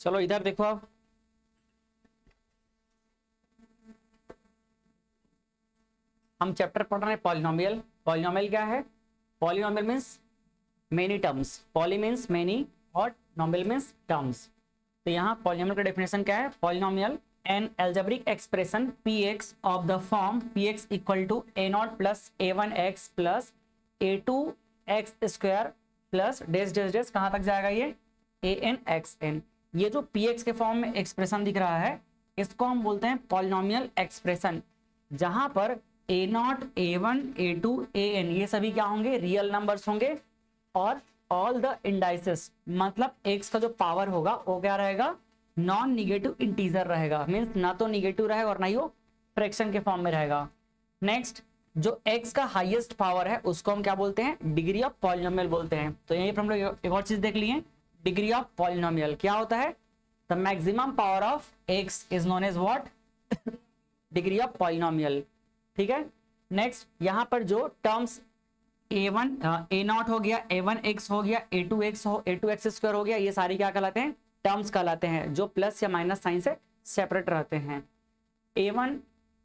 चलो इधर देखो आप। हम चैप्टर पढ़ रहे हैं पॉलिनोमियल। पॉलिनोमियल क्या है? Polynomial means many terms. Poly means many और नोमियल मीन्स टर्म्स। तो यहाँ पॉलिनोमियल का डेफिनेशन क्या है? Polynomial an algebraic expression px of the form px equal to a0 plus a1x plus a2x square plus dash dash dash कहाँ तक जाएगा ये? an ये जो px के फॉर्म में एक्सप्रेशन दिख रहा है इसको हम बोलते हैं पॉलिनोमियल एक्सप्रेशन, जहां पर a0 a1 a2 an ये सभी क्या होंगे? रियल नंबर्स होंगे और ऑल द इंडाइसेस मतलब x का जो पावर होगा वो क्या रहेगा? नॉन निगेटिव इंटीजर रहेगा। मींस ना तो निगेटिव रहेगा और ना ही वो फ्रैक्शन के फॉर्म में रहेगा। नेक्स्ट, जो x का हाईएस्ट पावर है उसको हम क्या बोलते हैं? डिग्री ऑफ पॉलिनोमियल बोलते हैं। तो यहीं पर हम लोग एक और चीज देख लिए, डिग्री ऑफ पॉलिनोमियल क्या होता है? The maximum power of x is known as what? Degree of polynomial. ठीक है। नेक्स्ट, यहां पर जो टर्म्स a1 a0 हो गया, a1x हो गया, a2x स्क्वायर हो गया, ये सारे क्या कहलाते हैं? टर्म्स कहलाते हैं, जो प्लस या माइनस साइन से सेपरेट रहते हैं। a1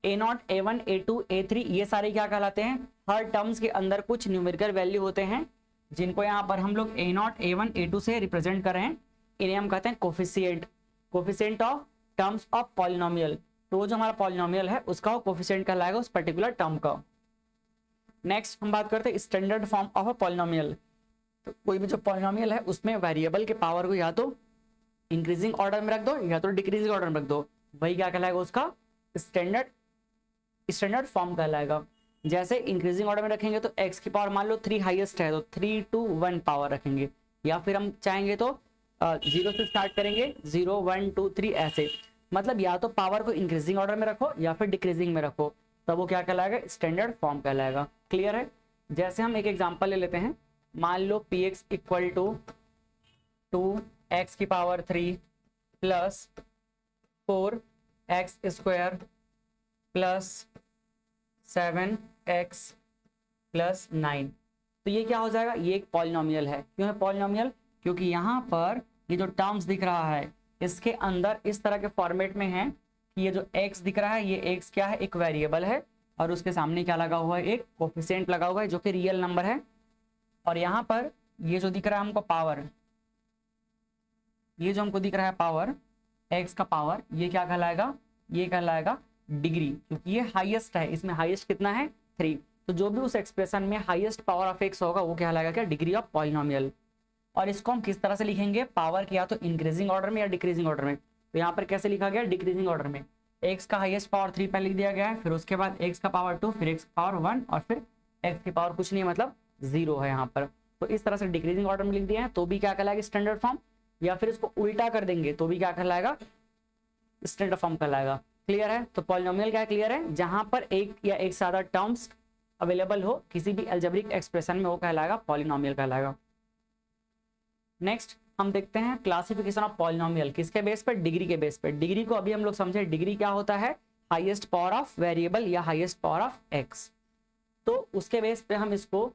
a0 a1 a2 a3 ये सारे क्या कहलाते हैं? हर टर्म्स के अंदर कुछ न्यूमेरिकल वैल्यू होते हैं जिनको यहाँ पर हम लोग a0 a1 a2 से रिप्रेजेंट कर रहे हैं। इन्हें हम कहते हैं coefficient. Coefficient of terms of polynomial. तो जो हमारा पॉलिनोमियल है उसका कोफिशिएंट कहलाएगा उस पर्टिकुलर टर्म का। नेक्स्ट हम बात करते हैं standard form of a polynomial. तो कोई भी जो पॉलिनोमियल है उसमें वेरिएबल के पावर को या तो इंक्रीजिंग ऑर्डर में रख दो या तो डिक्रीजिंग ऑर्डर में रख दो, वही क्या कहलाएगा? उसका स्टैंडर्ड फॉर्म कहलाएगा। जैसे इंक्रीजिंग ऑर्डर में रखेंगे तो x की पावर मान लो 3 हाईएस्ट है तो 3 to 1 पावर रखेंगे, या फिर हम चाहेंगे तो 0 से स्टार्ट करेंगे 0 1 2 3 ऐसे। मतलब या तो पावर को इंक्रीजिंग ऑर्डर में रखो या फिर डिक्रीजिंग में रखो, तब वो क्या कहलाएगा? स्टैंडर्ड फॉर्म कहलाएगा। क्लियर है? जैसे हम एक एग्जांपल ले लेते हैं। मान लो px इक्वल टू 2x की power 3 plus 4x square plus 7x plus 9। तो ये क्या हो जाएगा? ये एक पॉलिनोमियल है। क्यों है पॉलिनोमियल? क्योंकि यहाँ पर ये जो टर्म्स दिख रहा है इसके अंदर इस तरह के फॉर्मेट में है कि ये जो x दिख रहा है ये x क्या है? एक वेरिएबल है और उसके सामने क्या लगा हुआ है? एक कोफिशिएंट लगा हुआ है जो कि रियल नंबर है। और यहाँ पर ये जो दिख रहा है हमको पावर, ये जो हमको दिख रहा है पावर, x का पावर, ये क्या कहलाएगा? ये कहलाएगा डिग्री, क्योंकि ये हाईएस्ट है। इसमें हाईएस्ट कितना है? 3। तो जो भी उस एक्सप्रेशन में हाईएस्ट पावर ऑफ x होगा वो कहलाएगा क्या? Degree of polynomial. और इसको हम किस तरह से लिखेंगे? पावर के या तो इंक्रीजिंग ऑर्डर में या डिक्रीजिंग ऑर्डर में। तो यहाँ पर कैसे लिखा गया? डिक्रीजिंग ऑर्डर में। x का हाईएस्ट पावर 3 पहले लिख दिया गया है, फिर उसके बाद x का पावर 2, फिर x का पावर 1 और फिर x की पावर कुछ नहीं मतलब 0 है यहाँ पर। तो इस तरह से डिक्रीजिंग ऑर्डर में लिख दिया है तो भी क्या कहलाएगा? Standard form. या फिर इसको उल्टा कर देंगे तो भी क्या कहलाएगा? स्टैंडर्ड फॉर्म कहलाएगा। क्लियर है? तो पॉलिनोमियल क्या क्लियर है? जहां पर एक या एक से ज्यादा टर्म्स अवेलेबल हो किसी भी अलजेब्रिक एक्सप्रेशन में वो कहलाएगा पॉलिनोमियल कहलाएगा। नेक्स्ट हम देखते हैं क्लासिफिकेशन ऑफ पॉलिनोमियल। किसके बेस पर? डिग्री के बेस पर। डिग्री को अभी हम लोग समझे, डिग्री क्या होता है? हाईएस्ट पावर ऑफ वेरिएबल या हाईएस्ट पावर ऑफ एक्स। तो उसके बेस पे हम इसको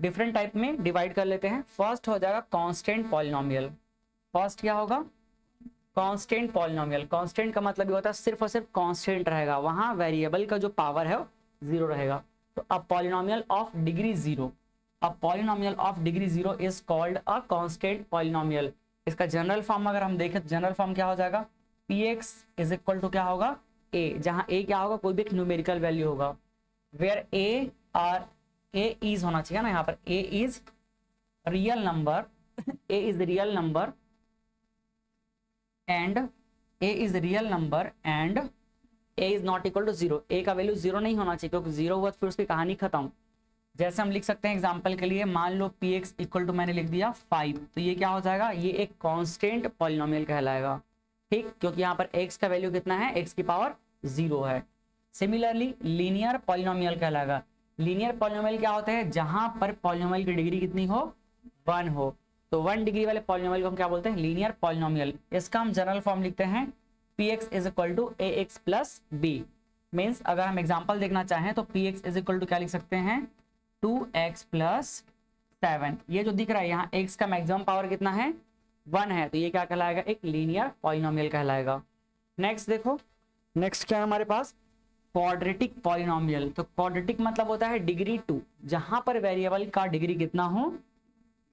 डिफरेंट टाइप में डिवाइड कर लेते हैं। फर्स्ट हो जाएगा कांस्टेंट पॉलिनोमियल। फर्स्ट क्या होगा? Constant polynomial. कांस्टेंट का मतलब ये होता है सिर्फ और सिर्फ कांस्टेंट रहेगा, वहां वेरिएबल का जो पावर है वो 0 रहेगा। तो a polynomial of degree 0, a polynomial of degree 0 is called a constant polynomial. इसका जनरल फॉर्म अगर हम देखें तो जनरल फॉर्म क्या हो जाएगा? px इज इक्वल टू क्या होगा? a, जहां a क्या होगा? कोई भी एक न्यूमेरिकल वैल्यू होगा। वेयर a इज होना चाहिए ना, यहाँ पर a is real number a is real number and a is real number and a is not equal to 0। a का वैल्यू 0 नहीं होना चाहिए, क्योंकि 0 हुआ तो फिर उसकी कहानी खत्म। जैसे हम लिख सकते हैं एग्जांपल के लिए, मान लो px इक्वल टू मैंने लिख दिया 5, तो ये क्या हो जाएगा? ये एक कांस्टेंट पॉलिनोमियल कहलाएगा। ठीक, क्योंकि यहाँ पर x का वैल्यू कितना है? x की पावर 0 है। सिमिलरली लीनियर पॉलिनोमियल कहलाएगा। लीनियर पॉलिनोमियल क्या होता है? जहां पर पॉलिनोमियल की डिग्री कितनी हो? 1 हो। तो 1 डिग्री वाले पॉलिनोमियल को हम क्या बोलते हैं? Linear polynomial. इसका हम जनरल फॉर्म लिखते हैं px is equal to ax plus b। Means अगर हम एग्जांपल देखना चाहें तो px इज इक्वल टू क्या लिख सकते हैं? 2x plus 7। ये जो दिख रहा है यहाँ x का मैक्सिमम पावर कितना है? 1 है तो ये क्या कहलाएगा, एक लीनियर पॉलिनोमियल कहलाएगा। नेक्स्ट देखो, नेक्स्ट क्या है हमारे पास, क्वाड्रेटिक पॉलिनोमियल। तो क्वाड्रेटिक मतलब होता है डिग्री 2, जहां पर वेरिएबल का डिग्री कितना हो,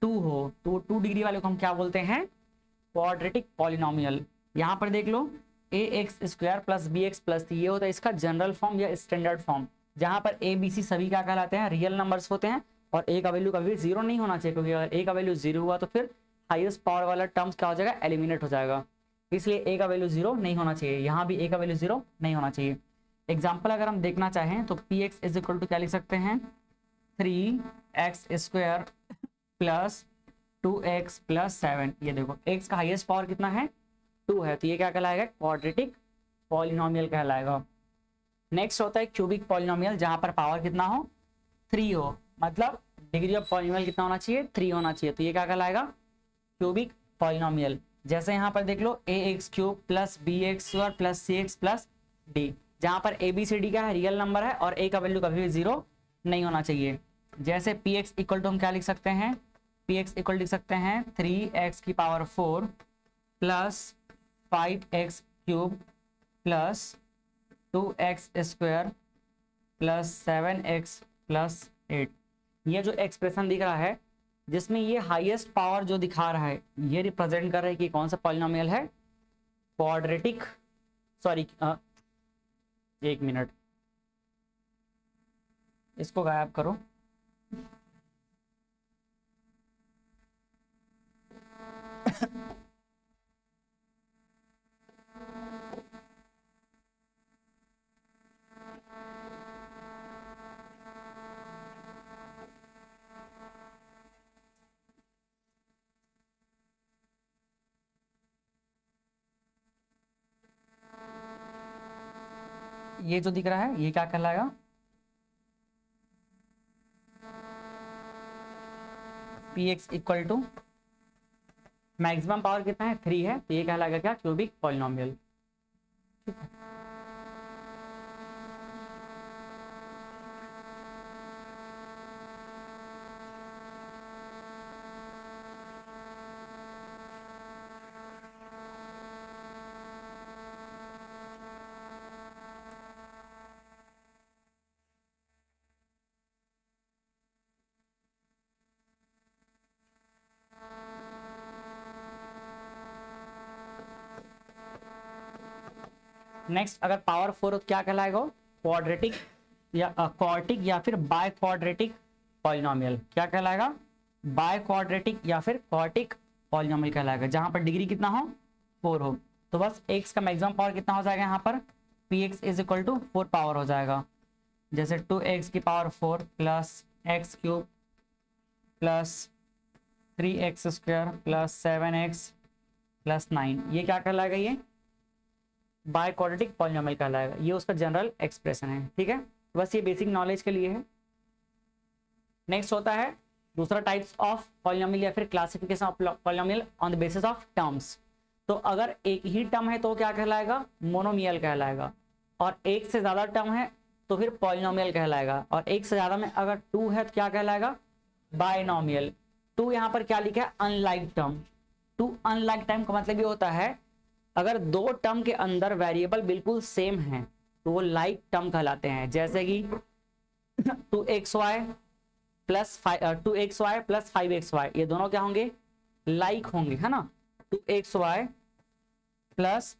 2 हो, तो 2 डिग्री वाले को हम क्या बोलते हैं, क्वाड्रेटिक पॉलिनोमियल। यहाँ पर देख लो, a x square plus b x plus, ये होता है इसका जनरल फॉर्म या स्टैंडर्ड फॉर्म, जहां पर ए बी सी सभी क्या कहलाते हैं, रियल नंबर्स होते हैं, और ए का वैल्यू कभी भी जीरो नहीं होना चाहिए, क्योंकि अगर ए का वैल्यू जीरो हुआ तो फिर हाईएस्ट पावर वाला टर्म्स क्या हो जाएगा, एलिमिनेट हो जाएगा। इसलिए ए का वैल्यू जीरो नहीं होना चाहिए, यहाँ भी ए का वैल्यू जीरो नहीं होना चाहिए। एग्जाम्पल अगर हम देखना चाहें तो P x is equal to क्या लिख सकते हैं, 3x square plus 2x plus 7। ये देखो x का हाईएस्ट पावर कितना है, 2 है, तो ये क्या कहलाएगा, क्वाड्रेटिक पॉलिनोमियल कहलाएगा। नेक्स्ट होता है क्यूबिक पॉलिनोमियल, जहां पर पावर कितना हो, 3 हो, मतलब डिग्री ऑफ पॉलिनोमियल कितना होना चाहिए, 3 होना चाहिए, तो ये क्या कहलाएगा, क्यूबिक पॉलिनोमियल। जैसे यहाँ पर देख लो, a x cube plus b x square plus c x plus d, जहां पर ए बी सी डी क्या है, रियल नंबर है, और ए का वैल्यू कभी भी जीरो नहीं होना चाहिए। जैसे पी एक्स इक्वल टू हम क्या लिख सकते हैं, पी एक्स इक्वल लिख सकते हैं 3x की power 4 plus 5x cube plus 2x square plus 7x plus 8। ये जो एक्सप्रेशन दिख रहा है, जिसमें ये हाईएस्ट पावर जो दिखा रहा है, ये रिप्रेजेंट कर रहा है कि कौन सा पॉलिनोमियल है, क्वाड्रेटिक, सॉरी 1 मिनट, इसको गायब करो। ये जो दिख रहा है ये क्या कहलाएगा, P X equal to maximum power कितना है, 3 है, तो ये कहलाएगा क्या, क्यूबिक पॉलिनोमियल। ठीक है, नेक्स्ट अगर पावर 4 हो तो क्या कहलाएगा, क्वाड्रेटिक या क्वार्टिक या फिर बाय क्वाड्रेटिक पॉलिनोमियल। क्या कहलाएगा, बाय क्वाड्रेटिक या फिर क्वार्टिक पॉलिनोमियल कहलाएगा, जहां पर डिग्री कितना हो, 4 हो। तो बस x का मैक्सिमम पावर कितना हो जाएगा, यहाँ पर P x is equal to 4 power हो जाएगा। जैसे 2x की power 4 plus X cube plus 3x square plus 7x plus 9, ये क्या कहलाएगा, ये बाय क्वाड्रेटिक पॉलिनोमियल कहलाएगा। ये उसका जनरल एक्सप्रेशन है। ठीक है, बस ये बेसिक नॉलेज के लिए है। नेक्स्ट होता है दूसरा टाइप्स ऑफ पॉलिनोमियल या फिर classification of polynomial on the basis of terms. तो अगर एक ही टर्म है तो क्या कहलाएगा, मोनोमियल कहलाएगा, और एक से ज्यादा टर्म है तो फिर पॉलिनोमियल कहलाएगा, और एक से ज्यादा में अगर 2 है तो क्या कहलाएगा, बायनोमियल। 2 यहाँ पर क्या लिखा है, अनलाइक टर्म। 2 अनलाइक टर्म का मतलब ये होता है, अगर 2 टर्म के अंदर वेरिएबल बिल्कुल सेम है तो वो लाइक टर्म कहलाते हैं। जैसे कि 2xy प्लस 5xy, ये दोनों क्या होंगे, लाइक होंगे, है ना। 2xy प्लस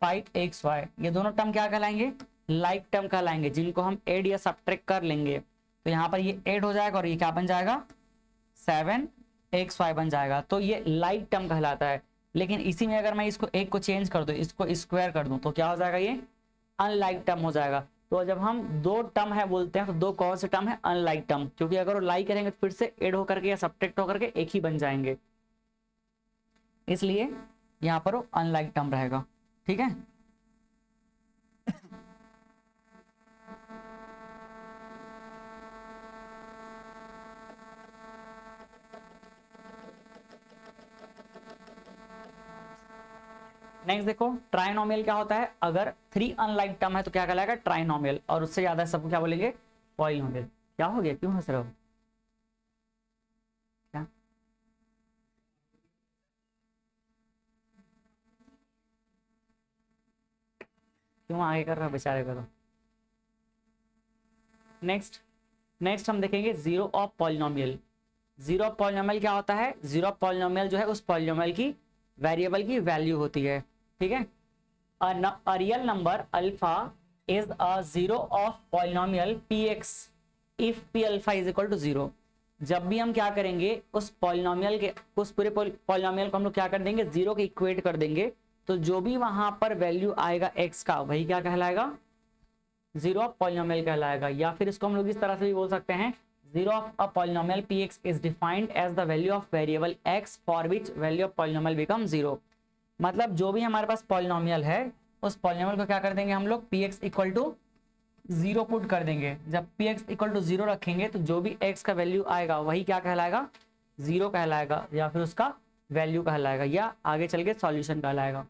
5xy, ये दोनों टर्म क्या कहलाएंगे, लाइक टर्म कहलाएंगे, जिनको हम ऐड या सब्ट्रैक्ट कर लेंगे तो यहाँ पर ये ऐड हो जाएगा और ये क्या बन जाएगा, 7xy बन जाएगा। तो ये लाइक टर्म कहलाता है। लेकिन इसी में अगर मैं इसको एक को चेंज कर दूं, इसको स्क्वायर कर दूं, तो क्या हो जाएगा, ये अनलाइक टर्म हो जाएगा। तो जब हम 2 टर्म है बोलते हैं तो 2 कौन से टर्म है, अनलाइक टर्म, क्योंकि अगर वो लाइक करेंगे तो फिर से ऐड होकर के या सब्ट्रैक्ट होकर के एक ही बन जाएंगे, इसलिए यहाँ पर वो अनलाइक टर्म रहेगा। ठीक है, नेक्स्ट देखो, ट्राइनोमियल क्या होता है, अगर 3 अनलाइक टर्म है तो क्या कहलाएगा, ट्राइनोमियल, और उससे ज्यादा सबको क्या बोलेंगे, पॉलिनोमियल। क्या हो गया, क्यों हंस रहे हो, क्या क्यों आगे कर रहा है बेचारे को। तो नेक्स्ट हम देखेंगे zero of polynomial. Zero of polynomial क्या होता है? जीरो ऑफ पॉलिनोमियल जो है उस पॉलिनोमियल की वेरिएबल की वैल्यू होती है, ठीक है। A real number alpha is a zero of polynomial P X if P alpha is equal to zero. जब भी हम क्या करेंगे उस पॉलिनोमियल के उस पूरे पॉलिनोमियल को हम लोग क्या कर देंगे, जीरो के इक्वेट कर देंगे, तो जो भी वहां पर वैल्यू आएगा एक्स का वही क्या कहलाएगा, जीरो ऑफ पॉलिनोमियल कहलाएगा। या फिर इसको हम लोग इस तरह से भी बोल सकते हैं, zero of a polynomial P x is defined as the value of variable X for which value of polynomial become zero. मतलब जो भी हमारे पास पॉलिनोमियल है उस पॉलिनोमियल को क्या कर देंगे हम लोग, P X equal to zero put कर देंगे। जब P X equal to zero रखेंगे तो जो भी एक्स का वैल्यू आएगा वही क्या कहलाएगा, जीरो कहलाएगा, या फिर उसका वैल्यू कहलाएगा, या आगे चल के सॉल्यूशन कहलाएगा।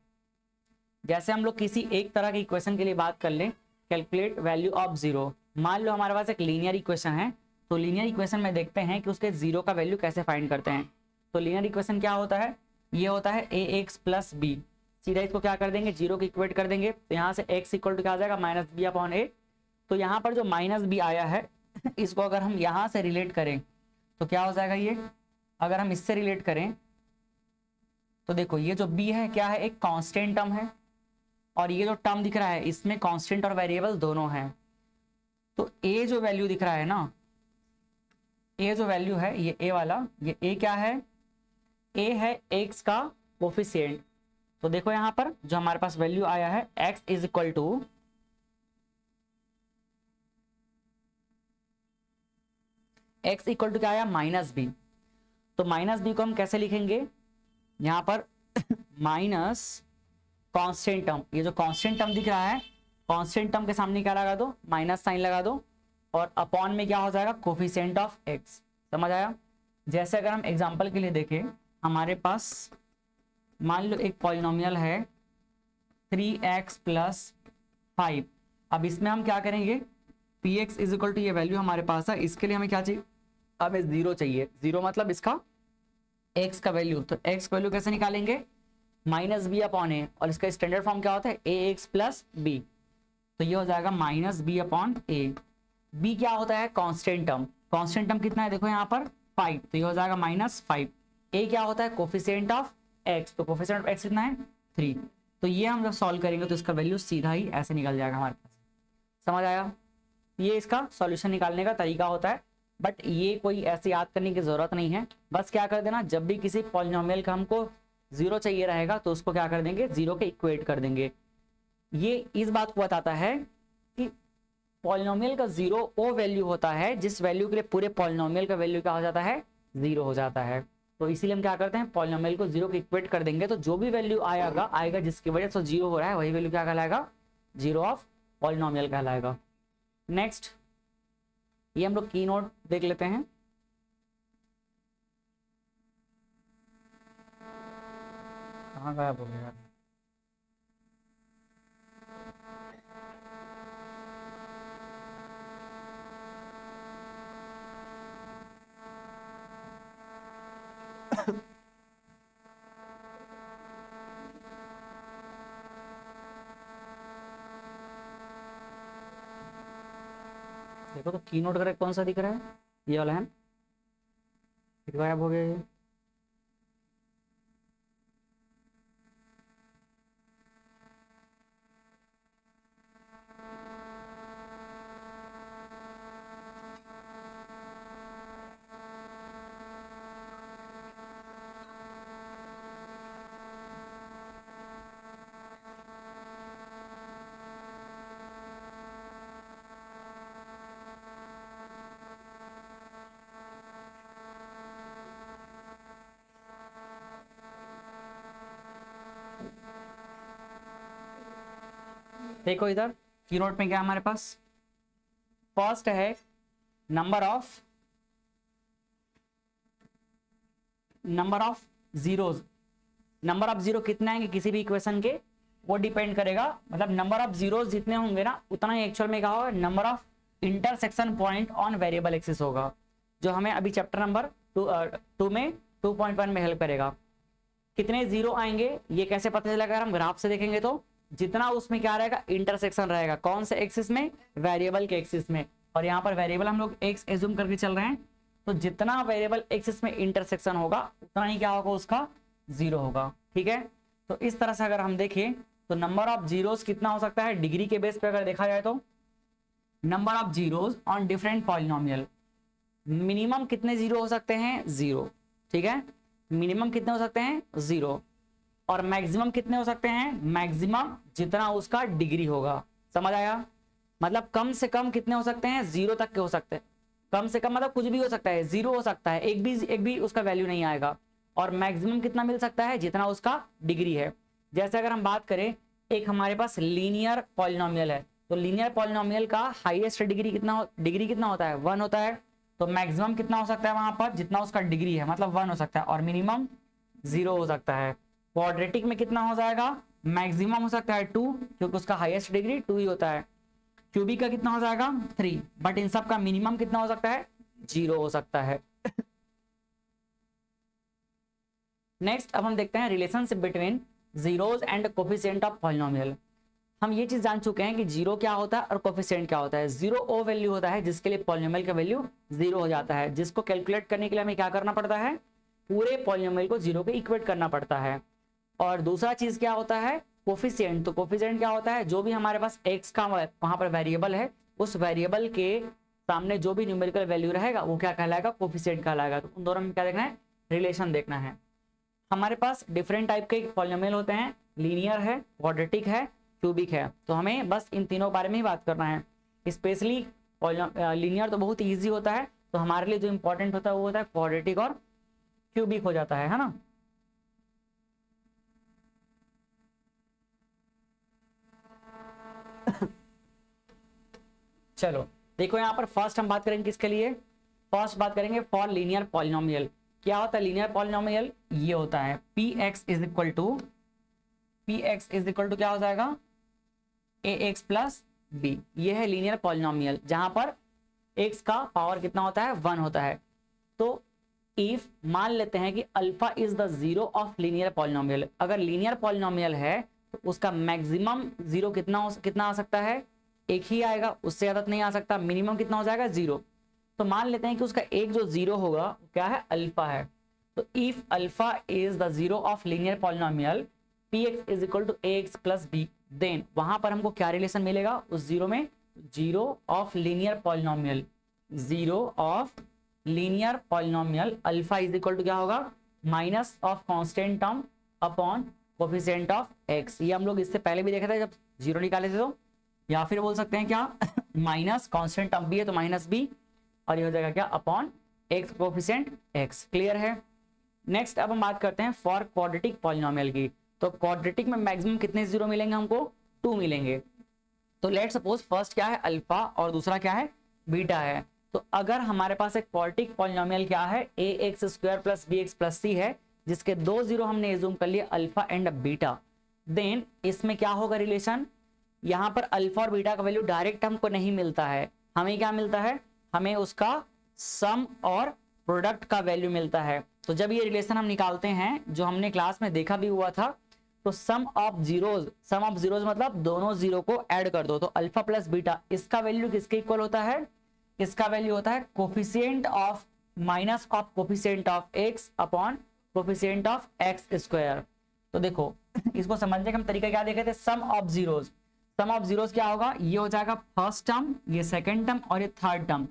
जैसे हम लोग किसी एक तरह की इक्वेशन के लिए बात कर लें, कैलकुलेट वैल्यू ऑफ जीरो। मान लो हमारे पास एक लीनियर इक्वेशन है, तो लीनियर इक्वेशन में देखते हैं कि उसके जीरो का वैल्यू कैसे फाइंड करते हैं। तो लीनियर इक्वेशन क्या होता है, ये होता है ए एक्स प्लस बी। सीधा इसको क्या कर देंगे, जीरो की इक्वेट कर देंगे, तो यहाँ से एक्स इक्वल टू क्या आ जाएगा, माइनस बी अपॉन ए। तो यहाँ पर जो माइनस बी आया है इसको अगर हम यहाँ से रिलेट करें तो क्या हो जाएगा, ये अगर हम इससे रिलेट करें तो देखो ये जो बी है क्या है, एक कांस्टेंट टर्म है, और ये जो टर्म दिख रहा है इसमें कांस्टेंट और वेरिएबल दोनों हैं। तो ए जो वैल्यू दिख रहा है ना, ए जो वैल्यू है ये ए वाला, ये ए क्या है, ए है एक्स का कोफिशिएंट। तो देखो यहाँ पर जो हमारे पास वैल्यू आया है एक्स इज इक्वल टू क्या आया, माइनस बी। तो माइनस बी को हम कैसे लिखेंगे, यहाँ पर माइनस कांस्टेंट टर्म, ये जो कांस्टेंट टर्म दिख रहा है कांस्टेंट टर्म के सामने क्या लगा दो, माइनस साइन लगा दो, और अपॉन में क्या हो जाएगा, कोफिशिएंट ऑफ एक्स। समझ आया। जैसे अगर हम एग्जांपल के लिए देखें, हमारे पास मान लो एक पॉलिनोमियल है 3x प्लस 5। अब इसमें हम क्या करेंगे, P x is equal to ये वैल्यू हमारे पास है, इसके लिए हमें क्या चाहिए, हमें जीरो चाहिए। जीरो मतलब इसका x का वैल्यू, तो x का वैल्यू कैसे निकालेंगे, माइनस बी अपॉन ए, और इसका स्टैंडर्ड फॉर्म क्या होता है, ए एक्स प्लस बी। तो ये हो जाएगा माइनस बी अपॉन ए। बी क्या होता है, कांस्टेंट टर्म। कांस्टेंट टर्म कितना है देखो यहाँ पर 5, तो ये हो जाएगा -5। ए क्या होता है, कोफिशिएंट ऑफ एक्स, तो कोफिशिएंट ऑफ एक्स कितना है 3। तो ये हम जब सॉल्व करेंगे तो इसका वैल्यू सीधा ही ऐसे निकल जाएगा हमारे पास। समझ आया। ये इसका सॉल्यूशन निकालने का तरीका होता है, बट ये कोई ऐसे याद करने की जरूरत नहीं है। बस क्या कर देना, जब भी किसी पॉलिनोमियल का हमको जीरो चाहिए रहेगा तो उसको क्या कर देंगे, जीरो के इक्वेट कर देंगे। ये इस बात को बताता है कि पॉलिनोमियल का जीरो वो वैल्यू होता है जिस वैल्यू के लिए पूरे पॉलिनोमियल का वैल्यू क्या हो जाता है, जीरो हो जाता है। तो इसीलिए हम क्या करते हैं, पॉलिनोमियल को जीरो के इक्वेट कर देंगे, तो जो भी वैल्यू आएगा जिसकी वजह से जीरो हो रहा है वही वैल्यू क्या कहलाएगा, जीरो ऑफ पॉलिनोमियल कहलाएगा। नेक्स्ट ये हम लोग की नोट देख लेते हैं। कहाँ गायब हो गया, देखो तो की नोट करेक्ट कौन सा दिख रहा है, ये वाला है, फिर गायब हो गया ये। देखो इधर की नोट में क्या हमारे पास, फर्स्ट है number of zeros. Number of zero कितने आएंगे किसी भी इक्वेशन के, वो डिपेंड करेगा, मतलब नंबर ऑफ जीरोज जितने होंगे ना उतना ही एक्चुअल में क्या होगा, number of intersection point on variable axis होगा, जो हमें अभी चैप्टर नंबर 2 में 2.1 में हेल्प करेगा। कितने जीरो आएंगे ये कैसे पता चलेगा, अगर हम ग्राफ से देखेंगे तो जितना उसमें क्या रहेगा, इंटरसेक्शन रहेगा। कौन से एक्सिस में, वेरिएबल के एक्सिस में। और यहाँ पर वेरिएबल हम लोग एक्स एज्यूम करके चल रहे हैं, तो जितना वेरिएबल एक्सिस में इंटरसेक्शन होगा उतना ही क्या होगा, उसका 0 होगा। ठीक है, तो इस तरह से अगर हम देखें तो नंबर ऑफ जीरोस कितना हो सकता है, डिग्री के बेस पे अगर देखा जाए तो number of zeros on different polynomial, minimum कितने जीरो हो सकते हैं, 0। ठीक है, मिनिमम कितने हो सकते हैं, 0। और मैक्सिमम कितने हो सकते हैं, मैक्सिमम जितना उसका डिग्री होगा। समझ आया, मतलब कम से कम कितने हो सकते हैं, 0 तक के हो सकते हैं। कम से कम मतलब कुछ भी हो सकता है, 0 हो सकता है, एक भी उसका वैल्यू नहीं आएगा। और मैक्सिमम कितना मिल सकता है, जितना उसका डिग्री है। जैसे अगर हम बात करें, एक हमारे पास लीनियर पॉलिनोमियल है, तो लीनियर पॉलिनोमियल का हाईएस्ट डिग्री कितना होता है, 1 होता है। तो मैक्सिमम कितना हो सकता है वहां पर, जितना उसका डिग्री है, मतलब 1 हो सकता है, और मिनिमम 0 हो सकता है। क्वाड्रेटिक में कितना हो जाएगा, मैक्सिमम हो सकता है 2, क्योंकि उसका हाईएस्ट डिग्री 2 ही होता है। क्यूबिक का कितना हो जाएगा, 3, बट इन सब का मिनिमम कितना हो सकता है, 0 हो सकता है। नेक्स्ट अब हम देखते हैं relationship between zeros and coefficient of polynomial. हम ये चीज जान चुके हैं कि 0 क्या होता है और कोफिशिएंट क्या होता है। 0 ओ वैल्यू होता है जिसके लिए पॉलिनोमियल का वैल्यू 0 हो जाता है, जिसको कैलकुलेट करने के लिए हमें क्या करना पड़ता है, पूरे पॉलिनोमियल को 0 के इक्वेट करना पड़ता है। और दूसरा चीज क्या होता है, कोफिशिएंट। तो कोफिशिएंट क्या होता है, जो भी हमारे पास x का वहां पर वेरिएबल है, उस वेरिएबल के सामने जो भी न्यूमेरिकल वैल्यू रहेगा वो क्या कहलाएगा, कोफिशिएंट कहलाएगा। तो उन दोनों में क्या देखना है, रिलेशन देखना है। हमारे पास डिफरेंट टाइप के पॉलिनोमियल होते हैं, लीनियर है, क्वाड्रेटिक है, क्यूबिक है। तो हमें बस इन तीनों के बारे में ही बात करना है। स्पेशली लीनियर तो बहुत ईजी होता है, तो हमारे लिए जो इंपॉर्टेंट होता है वो होता है क्वाड्रेटिक और क्यूबिक हो जाता है ना। चलो देखो, यहाँ पर फर्स्ट हम बात करेंगे किसके लिए, फर्स्ट बात करेंगे फॉर लीनियर पॉलिनोमियल। क्या होता है लीनियर पॉलिनोमियल, ये होता है px इज इक्वल टू क्या हो जाएगा, ax प्लस b। ये है लीनियर पॉलिनोमियल जहां पर x का पावर कितना होता है, 1 होता है। तो इफ मान लेते हैं कि alpha is the zero of linear polynomial, अगर लीनियर पॉलिनोमियल है तो उसका मैक्सिमम जीरो कितना आ सकता है, एक ही आएगा, उससे ज्यादा नहीं आ सकता। मिनिमम कितना हो जाएगा, 0। तो मान लेते हैं कि उसका एक जो 0 होगा क्या है, अल्फा है। तो if alpha is the zero of linear polynomial px is equal to ax plus b, then वहां पर हमको क्या रिलेशन मिलेगा उस 0 में, 0 of linear polynomial, 0 of linear polynomial alpha is equal to क्या होगा, minus of constant term upon coefficient of x। ये हम लोग इससे पहले भी देखे थे जब 0 निकाले थे। तो या फिर बोल सकते हैं क्या, माइनस कांस्टेंट टर्म भी है तो माइनस b, और ये हो जाएगा क्या, upon x coefficient x। Clear है। नेक्स्ट अब हम बात करते हैं फॉर क्वाड्रेटिक पॉलिनोमियल की। तो क्वाड्रेटिक में मैक्सिमम कितने 0 मिलेंगे हमको, 2 मिलेंगे। तो लेट सपोज फर्स्ट क्या है, अल्फा, और दूसरा क्या है, बीटा है। तो अगर हमारे पास एक क्वाड्रेटिक पॉलिनोमियल क्या है, ax square plus bx plus c है, जिसके 2 0 हमने एज्यूम कर लिए, अल्फा एंड बीटा, देन इसमें क्या होगा रिलेशन, यहाँ पर अल्फा और बीटा का वैल्यू डायरेक्ट हमको नहीं मिलता है, हमें क्या मिलता है, हमें उसका सम और प्रोडक्ट का वैल्यू मिलता है। तो जब ये रिलेशन हम निकालते हैं, जो हमने क्लास में देखा भी हुआ था, तो सम ऑफ जीरोज मतलब दोनों जीरो को ऐड कर दो, तो अल्फा प्लस बीटा, इसका वैल्यू किसके इक्वल होता है, इसका वैल्यू होता है coefficient of minus of coefficient of X upon coefficient of X square. तो देखो इसको समझने का हम तरीका क्या देखे थे, सम ऑफ जीरोज क्या होगा, ये हो जाएगा फर्स्ट टर्म, ये सेकंड टर्म और ये थर्ड टर्म।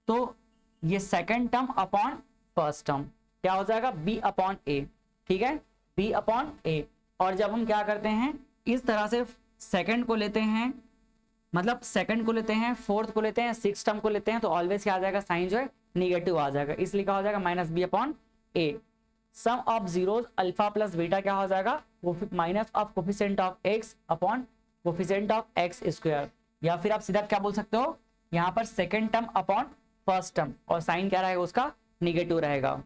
तो ये second term upon first term क्या हो जाएगा, b अपॉन ए। ठीक है, b अपॉन ए। और जब हम क्या करते हैं, इस तरह से सेकंड को लेते हैं, मतलब सेकंड को लेते हैं, फोर्थ को लेते हैं, सिक्स टर्म को लेते हैं, तो ऑलवेज क्या आ जाएगा, साइन जो है निगेटिव आ जाएगा, इसलिए क्या हो जाएगा, minus B upon A. Sum of zeros alpha plus beta क्या हो जाएगा, minus of coefficient of X upon coefficient of X square. या फिर आप सीधा क्या बोल सकते हो, यहाँ पर second term upon first term, और साइन क्या रहेगा उसका, निगेटिव रहेगा।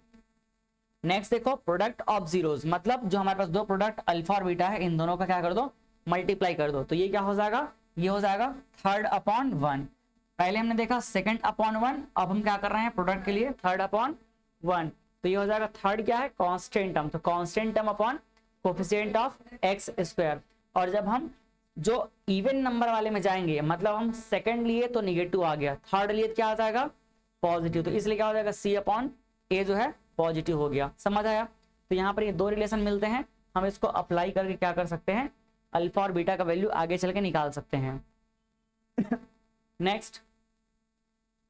नेक्स्ट देखो, प्रोडक्ट ऑफ जीरोज, मतलब जो हमारे पास दो प्रोडक्ट अल्फा और बीटा है, इन दोनों का क्या कर दो, मल्टीप्लाई कर दो। तो ये क्या हो जाएगा, ये हो जाएगा थर्ड अपॉन 1। पहले हमने देखा सेकंड अपॉन 1, अब हम क्या कर रहे हैं प्रोडक्ट के लिए थर्ड अपॉन 1। तो ये हो जाएगा थर्ड क्या है, कांस्टेंट टर्म, तो constant term upon coefficient of X square. और जब हम जो इवन नंबर वाले में जाएंगे, मतलब हम सेकंड लिए तो निगेटिव आ गया, थर्ड लिए तो क्या आ जाएगा, पॉजिटिव, तो इसलिए क्या हो जाएगा, सी अपॉन ए जो है पॉजिटिव हो गया। समझ आया? तो यहाँ पर ये दो रिलेशन मिलते हैं, हम इसको अप्लाई करके क्या कर सकते हैं, अल्फा और बीटा का वैल्यू आगे चल के निकाल सकते हैं। Next,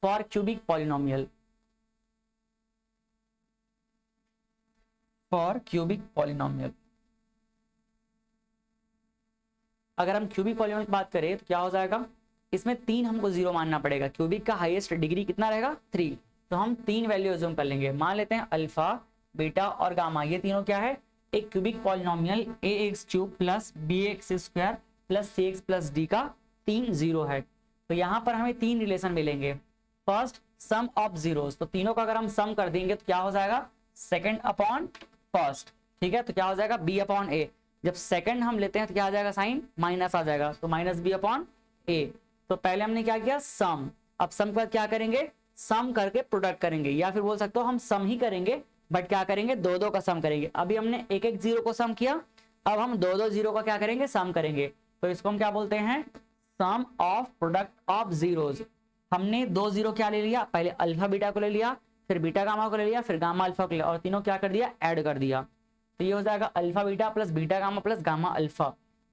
for cubic polynomial, for cubic polynomial, अगर हम क्यूबिक पॉलिनोमियल की बात करें तो क्या हो जाएगा, इसमें 3 हमको 0 मानना पड़ेगा। क्यूबिक का हाईएस्ट डिग्री कितना रहेगा, 3, तो हम 3 वैल्यू अज्यूम कर लेंगे। मान लेते हैं अल्फा, बीटा और गामा, ये तीनों क्या है, एक cubic polynomial ax³ plus bx² plus cx plus d का 3 0 है। तो यहाँ पर हमें 3 रिलेशन मिलेंगे। फर्स्ट, सम ऑफ जीरोस, तो तीनों का अगर हम सम कर देंगे तो क्या हो जाएगा, सेकंड अपॉन फर्स्ट, ठीक है, तो क्या हो जाएगा b अपॉन a। जब सेकंड हम लेते हैं तो क्या आ जाएगा, साइन माइनस आ जाएगा, तो माइनस b अपॉन a। तो पहले हमने क्या किया, सम, अब सम के बाद क्या करेंगे, सम करके प्रोडक्ट करेंगे, या फिर बोल सकते हो हम सम ही करेंगे बट क्या करेंगे, 2 का सम करेंगे। अभी हमने एक जीरो को सम किया, अब हम 2 जीरो का क्या करेंगे, सम करेंगे। तो इसको हम क्या बोलते हैं, सम ऑफ प्रोडक्ट ऑफ जीरोस। हमने 2 जीरो क्या ले लिया, पहले अल्फा बीटा को ले लिया, फिर बीटा गामा को ले लिया, फिर गामा अल्फा को ले लिया, और तीनों क्या कर दिया, ऐड कर दिया। तो ये हो जाएगा alpha beta plus beta gamma plus gamma alpha,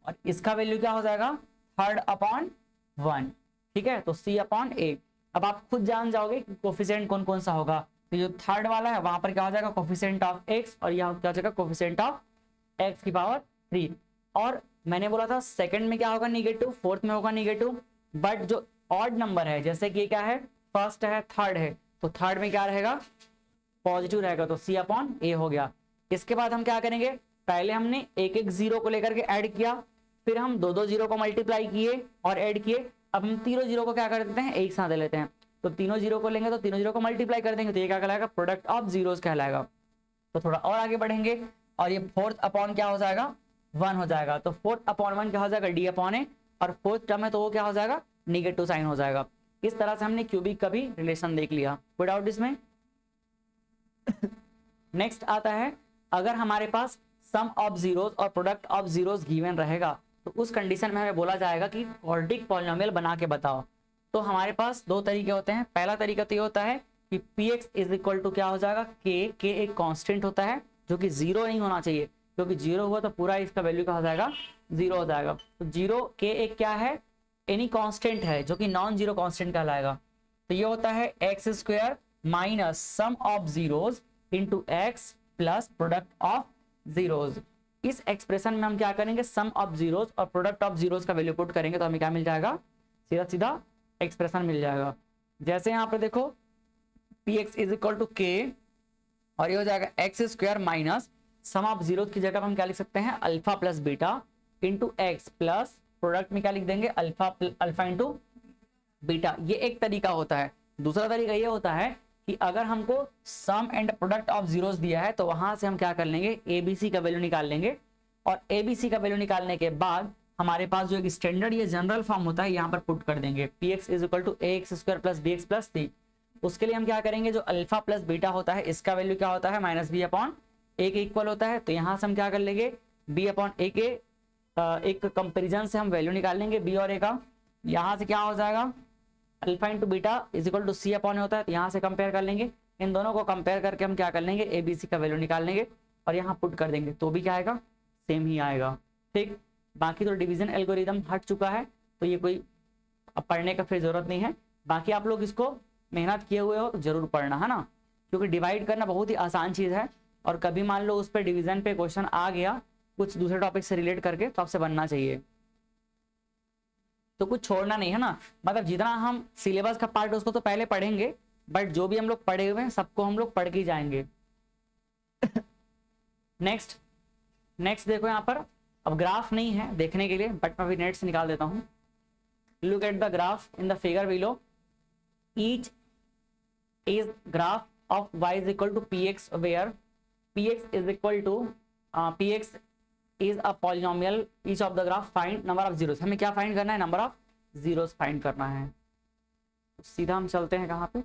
और इसका वैल्यू क्या हो जाएगा, 3/1, ठीक है, तो सी अपॉन ए। अब आप खुद जान जाओगे कि कोफिशिएंट कौन कौन सा होगा, तो जो थर्ड वाला है वहां पर क्या हो जाएगा, कोफिशिएंट ऑफ एक्स, और यहाँ क्या हो जाएगा, कोफिशिएंट ऑफ एक्स की पावर 3। और मैंने बोला था सेकंड में क्या होगा, निगेटिव, फोर्थ में होगा निगेटिव, बट जो ऑड नंबर है, जैसे कि क्या है, फर्स्ट है, थर्ड है, तो थर्ड में क्या रहेगा, पॉजिटिव रहेगा, तो सी अपॉन ए हो गया। इसके बाद हम क्या करेंगे, पहले हमने एक जीरो को लेकर के ऐड किया, फिर हम 2 जीरो को मल्टीप्लाई किए और ऐड किए, अब हम तीनों जीरो को क्या कर देते हैं, एक साथ ले लेते हैं, तो तीनों जीरो को लेंगे तो तीनों जीरो को मल्टीप्लाई कर देंगे, तो ये क्या कहलाएगा, प्रोडक्ट ऑफ जीरोस कहलाएगा। तो थोड़ा और आगे बढ़ेंगे, और ये फोर्थ अपॉन क्या हो जाएगा, 1 हो जाएगा, तो 4/1 क्या हो जाएगा, डी अपॉन ए, और फोर्थ टर्म है तो वो क्या हो जाएगा, निगेटिव साइन हो जाएगा। इस तरह से हमने क्यूबिक का भी रिलेशन देख लिया, कोई डाउट इसमें? नेक्स्ट आता है, अगर हमारे पास सम ऑफ जीरोस और प्रोडक्ट ऑफ जीरोस गिवन रहेगा, तो उस कंडीशन में हमें बोला जाएगा कि क्वाड्रेटिक पॉलिनोमियल बना के बताओ। तो हमारे पास 2 तरीके होते हैं। पहला तरीका तो ये होता है कि px इज इक्वल टू क्या हो जाएगा, k एक कांस्टेंट होता है जो कि 0 नहीं होना चाहिए, क्योंकि 0 हुआ तो पूरा इसका वैल्यू क्या हो जाएगा, 0 हो जाएगा। तो 0 k एक क्या है, एनी कांस्टेंट है जो कि नॉन जीरो कांस्टेंट कहलाएगा। तो ये होता है x² minus sum of zeros into x plus product of zeros. इस एक्सप्रेशन में हम क्या करेंगे, सम ऑफ जीरोस और प्रोडक्ट ऑफ जीरोस का वैल्यू पुट करेंगे, तो हमें क्या मिल जाएगा, सीधा सीधा एक्सप्रेशन मिल जाएगा। जैसे यहाँ पे देखो px is equal to k, और ये हो जाएगा x² minus sum of zero की जगह हम क्या लिख सकते हैं, alpha plus beta into x plus product में क्या लिख देंगे, अल्फा इंटू बीटा। ये एक तरीका होता है। दूसरा तरीका ये होता है कि अगर हमको sum and product of zeros दिया है तो वहां से हम क्या कर लेंगे, एबीसी का वैल्यू निकाल लेंगे, और एबीसी का वैल्यू निकालने के बाद हमारे पास जो एक स्टैंडर्ड ये जनरल फॉर्म होता है यहाँ पर पुट कर देंगे, px is equal to ax² plus bx plus c। उसके लिए हम क्या करेंगे, जो अल्फा प्लस बीटा होता है इसका वैल्यू क्या होता है, माइनस बी अपॉन ए के इक्वल होता है। तो यहाँ से हम क्या कर लेंगे, बी अपॉन ए के एक कंपेरिजन से हम वैल्यू निकाल लेंगे बी और ए का। यहाँ से क्या हो जाएगा, alpha into beta is equal to C upon होता है, तो यहाँ से कंपेयर कर लेंगे। इन दोनों को कंपेयर करके हम क्या कर लेंगे, ए बी सी का वैल्यू निकाल लेंगे और यहाँ पुट कर देंगे, तो भी क्या आएगा, सेम ही आएगा। ठीक, बाकी तो डिवीजन एल्गोरिदम हट चुका है, तो ये कोई अब पढ़ने का फिर जरूरत नहीं है। बाकी आप लोग इसको मेहनत किए हुए हो तो जरूर पढ़ना, है ना, क्योंकि डिवाइड करना बहुत ही आसान चीज़ है, और कभी मान लो उस पर डिवीजन पे क्वेश्चन आ गया कुछ दूसरे टॉपिक से रिलेट करके, तो आपसे बनना चाहिए, तो कुछ छोड़ना नहीं है ना। मतलब जितना हम सिलेबस का पार्ट है उसको तो पहले पढ़ेंगे, बट जो भी हम लोग पढ़े हुए हैं सबको हम लोग पढ़ के जाएंगे। नेक्स्ट देखो यहाँ पर, अब ग्राफ नहीं है देखने के लिए, बट मैं अभी नेट से निकाल देता हूँ। Look at the graph in the figure below, each is graph of y is equal to px, where px is equal to px is a polynomial, each of the graph find number of zeros. हमें क्या find करना है, number of zeros find करना है। तो सीधा हम चलते हैं कहाँ पे,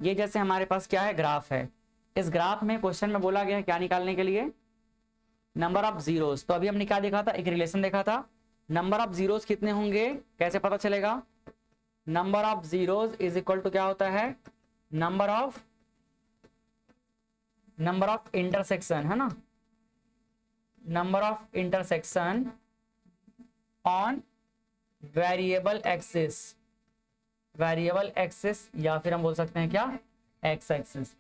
ये जैसे हमारे पास क्या है, ग्राफ है। इस ग्राफ में क्वेश्चन में बोला गया है क्या निकालने के लिए, नंबर ऑफ जीरोस। तो अभी हमने क्या देखा था, एक रिलेशन देखा था, नंबर ऑफ जीरोस कितने होंगे कैसे पता चलेगा, number of zeros is equal to क्या होता है, नंबर ऑफ इंटरसेक्शन, है ना, number of intersection on variable axis, variable axis या फिर हम बोल सकते हैं क्या, एक्स एक्सिस।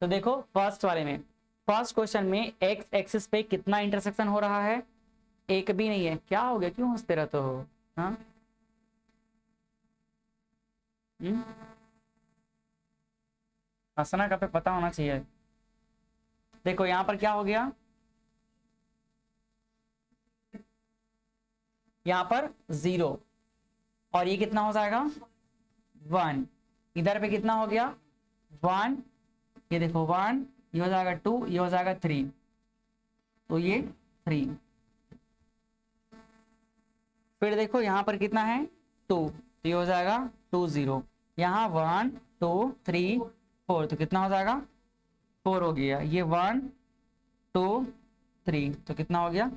तो देखो फर्स्ट वाले में, फर्स्ट क्वेश्चन में एक्स एक्सिस पे कितना इंटरसेक्शन हो रहा है, एक भी नहीं है। क्या हो गया, क्यों हंसते रहते हो, हाँ हंसना का पे पता होना चाहिए। देखो यहां पर क्या हो गया, यहां पर 0 और ये कितना हो जाएगा 1, इधर पे कितना हो गया 1, ये देखो 1, ये हो जाएगा 2, ये हो जाएगा 3, तो ये 3। फिर देखो यहां पर कितना है 2, तो ये हो जाएगा 2 0, यहाँ 1 2 3 4, तो कितना हो जाएगा 4 हो गया, ये 1 2 3, तो कितना हो गया,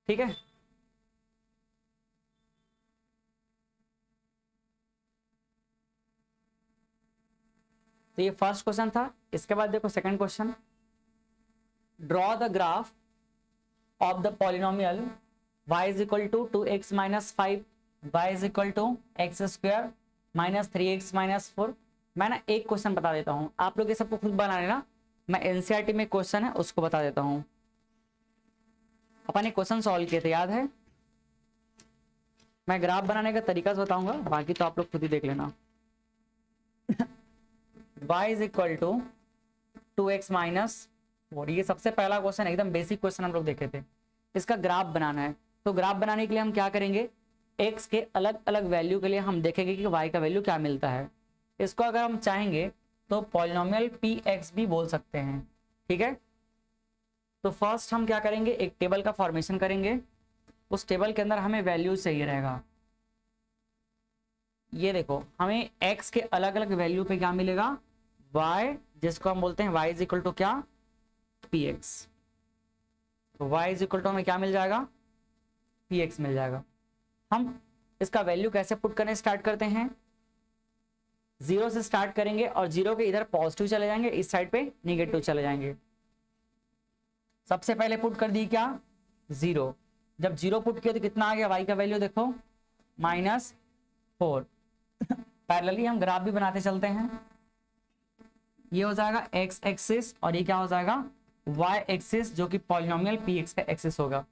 ठीक है। तो ये फर्स्ट क्वेश्चन था। इसके बाद देखो second question, draw the graph of the polynomial y is equal to 2x minus 5, y is equal to x square minus 3x minus 4। मैं ना एक क्वेश्चन बता देता हूँ, आप लोग ये सबको खुद बना लेना, मैं एनसीईआरटी में क्वेश्चन है उसको बता देता हूँ। अपन ने क्वेश्चन सॉल्व किए थे, याद है, मैं ग्राफ बनाने का तरीका बताऊंगा, बाकी तो आप लोग खुद ही देख लेना। y is equal to 2x minus 4, ये सबसे पहला क्वेश्चन, एकदम बेसिक क्वेश्चन हम लोग देखे थे। इसका ग्राफ बनाना है, तो ग्राफ बनाने के लिए हम क्या करेंगे, x के अलग अलग वैल्यू के लिए हम देखेंगे कि y का वैल्यू क्या मिलता है। इसको अगर हम चाहेंगे तो पॉलिनोमियल px भी बोल सकते हैं, ठीक है। तो फर्स्ट हम क्या करेंगे, एक टेबल का फॉर्मेशन करेंगे, उस टेबल के अंदर हमें वैल्यू चाहिए रहेगा। ये देखो हमें x के अलग अलग वैल्यू पे क्या मिलेगा, y, जिसको हम बोलते हैं y इज इक्वल टू क्या, px। तो y इज इक्वल टू हमें क्या मिल जाएगा, px मिल जाएगा। हम इसका वैल्यू कैसे पुट करने स्टार्ट करते हैं, 0 से स्टार्ट करेंगे और 0 के इधर पॉजिटिव चले जाएंगे, इस साइड पे निगेटिव चले जाएंगे। सबसे पहले पुट कर दी क्या 0, जब 0 पुट किया तो कितना आ गया, y का वैल्यू देखो -4। पैरेलली हम ग्राफ भी बनाते चलते हैं, ये हो जाएगा x एक्सिस और ये क्या हो जाएगा y एक्सिस, जो कि पॉलिनोमियल px का एक्सिस होगा,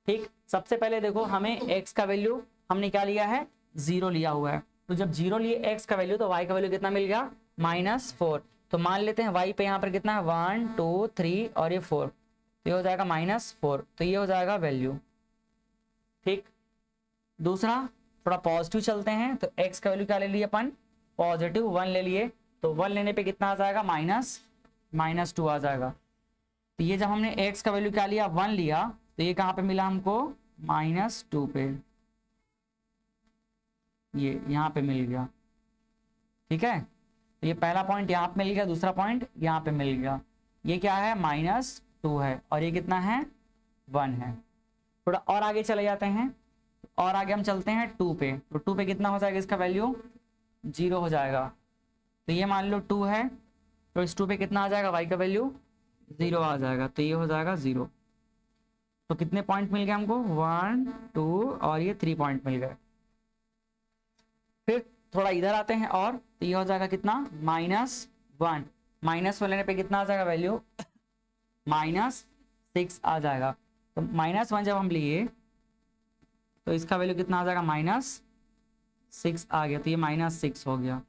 ठीक। सबसे पहले देखो हमें x का वैल्यू हमने क्या लिया है, 0 लिया हुआ है, तो जब 0 लिए x का वैल्यू तो y का वैल्यू कितना मिल गया -4। तो मान लेते हैं y पे यहाँ पर कितना है 1 2 3 और ये 4, तो ये हो जाएगा -4, तो ये हो जाएगा वैल्यू, ठीक। दूसरा थोड़ा पॉजिटिव चलते हैं, तो x का वैल्यू क्या ले लिए अपन, पॉजिटिव 1 ले लिए, तो 1 लेने पे कितना आ जाएगा -2 आ जाएगा। तो ये जब हमने x का वैल्यू क्या लिया 1 लिया, तो ये कहाँ पे मिला हमको -2 पे, ये यहाँ पे मिल गया, ठीक है। तो ये पहला पॉइंट यहाँ पे मिल गया, दूसरा पॉइंट यहाँ पे मिल गया, ये क्या है -2 है और ये कितना है 1 है। थोड़ा और आगे चले जाते हैं, और आगे हम चलते हैं 2 पे, तो 2 पे कितना हो जाएगा, इसका वैल्यू 0 हो जाएगा। तो ये मान लो 2 है, तो इस 2 पे कितना आ जाएगा, y का वैल्यू 0 आ जाएगा, तो ये हो जाएगा 0। तो कितने पॉइंट मिल गए हमको 1 2 और ये 3 पॉइंट मिल गए। फिर थोड़ा इधर आते हैं और, तो ये हो जाएगा कितना -1, -1 लेने पे कितना आ जाएगा वैल्यू -6 आ जाएगा। तो -1 जब हम लिए तो इसका वैल्यू कितना आ जाएगा -6 आ गया, तो ये -6 हो गया।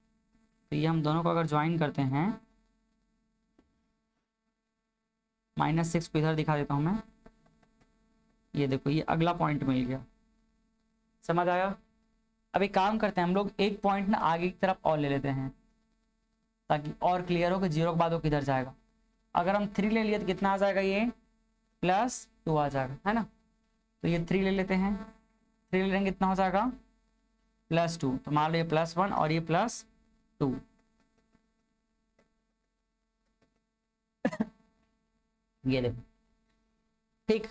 तो ये हम दोनों को अगर ज्वाइन करते हैं, -6 को इधर दिखा देता हूं मैं, ये देखो ये अगला पॉइंट मिल गया, समझ आया। अब एक काम करते हैं हम लोग, एक पॉइंट ना आगे की तरफ और ले लेते हैं ताकि और क्लियर हो कि 0 के बाद वो किधर जाएगा। अगर हम 3 ले लिए तो कितना आ जाएगा, ये +2 आ जाएगा, है ना। तो ये 3 ले लेते हैं, 3 ले लेंगे कितना हो जाएगा +2, तो मान लो ये +1 और ये +2। ये देखो, ठीक।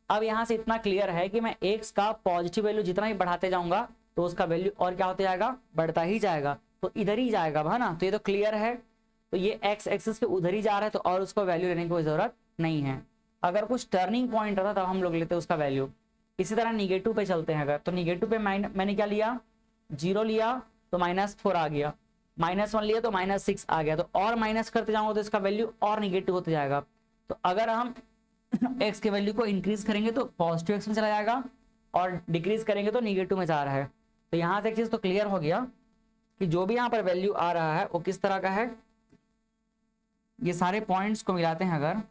अब यहाँ से इतना क्लियर है कि मैं x का पॉजिटिव वैल्यू जितना ही बढ़ाते जाऊंगा तो उसका वैल्यू और क्या होते जाएगा, बढ़ता ही जाएगा, तो इधर ही जाएगा है ना। तो ये तो क्लियर है। तो ये x एक्सिस पे उधर ही जा रहा है, तो और उसको वैल्यू लेने की कोई जरूरत नहीं है। अगर कुछ टर्निंग पॉइंट रहता तब हम लोग लेते उसका वैल्यू। इसी तरह निगेटिव पे चलते हैं अगर, तो निगेटिव पे मैंने क्या लिया, 0 लिया तो -4 आ गया, -1 लिया तो -6 आ गया, तो और माइनस करते जाऊंगा तो इसका वैल्यू और निगेटिव होते जाएगा। तो अगर हम x के वैल्यू को इंक्रीज करेंगे तो पॉजिटिव एक्स में चला जाएगा, और डिक्रीज करेंगे तो निगेटिव में जा रहा है। तो यहाँ से एक चीज तो क्लियर हो गया कि जो भी यहाँ पर वैल्यू आ रहा है वो किस तरह का है। ये सारे पॉइंट्स को मिलाते हैं अगर,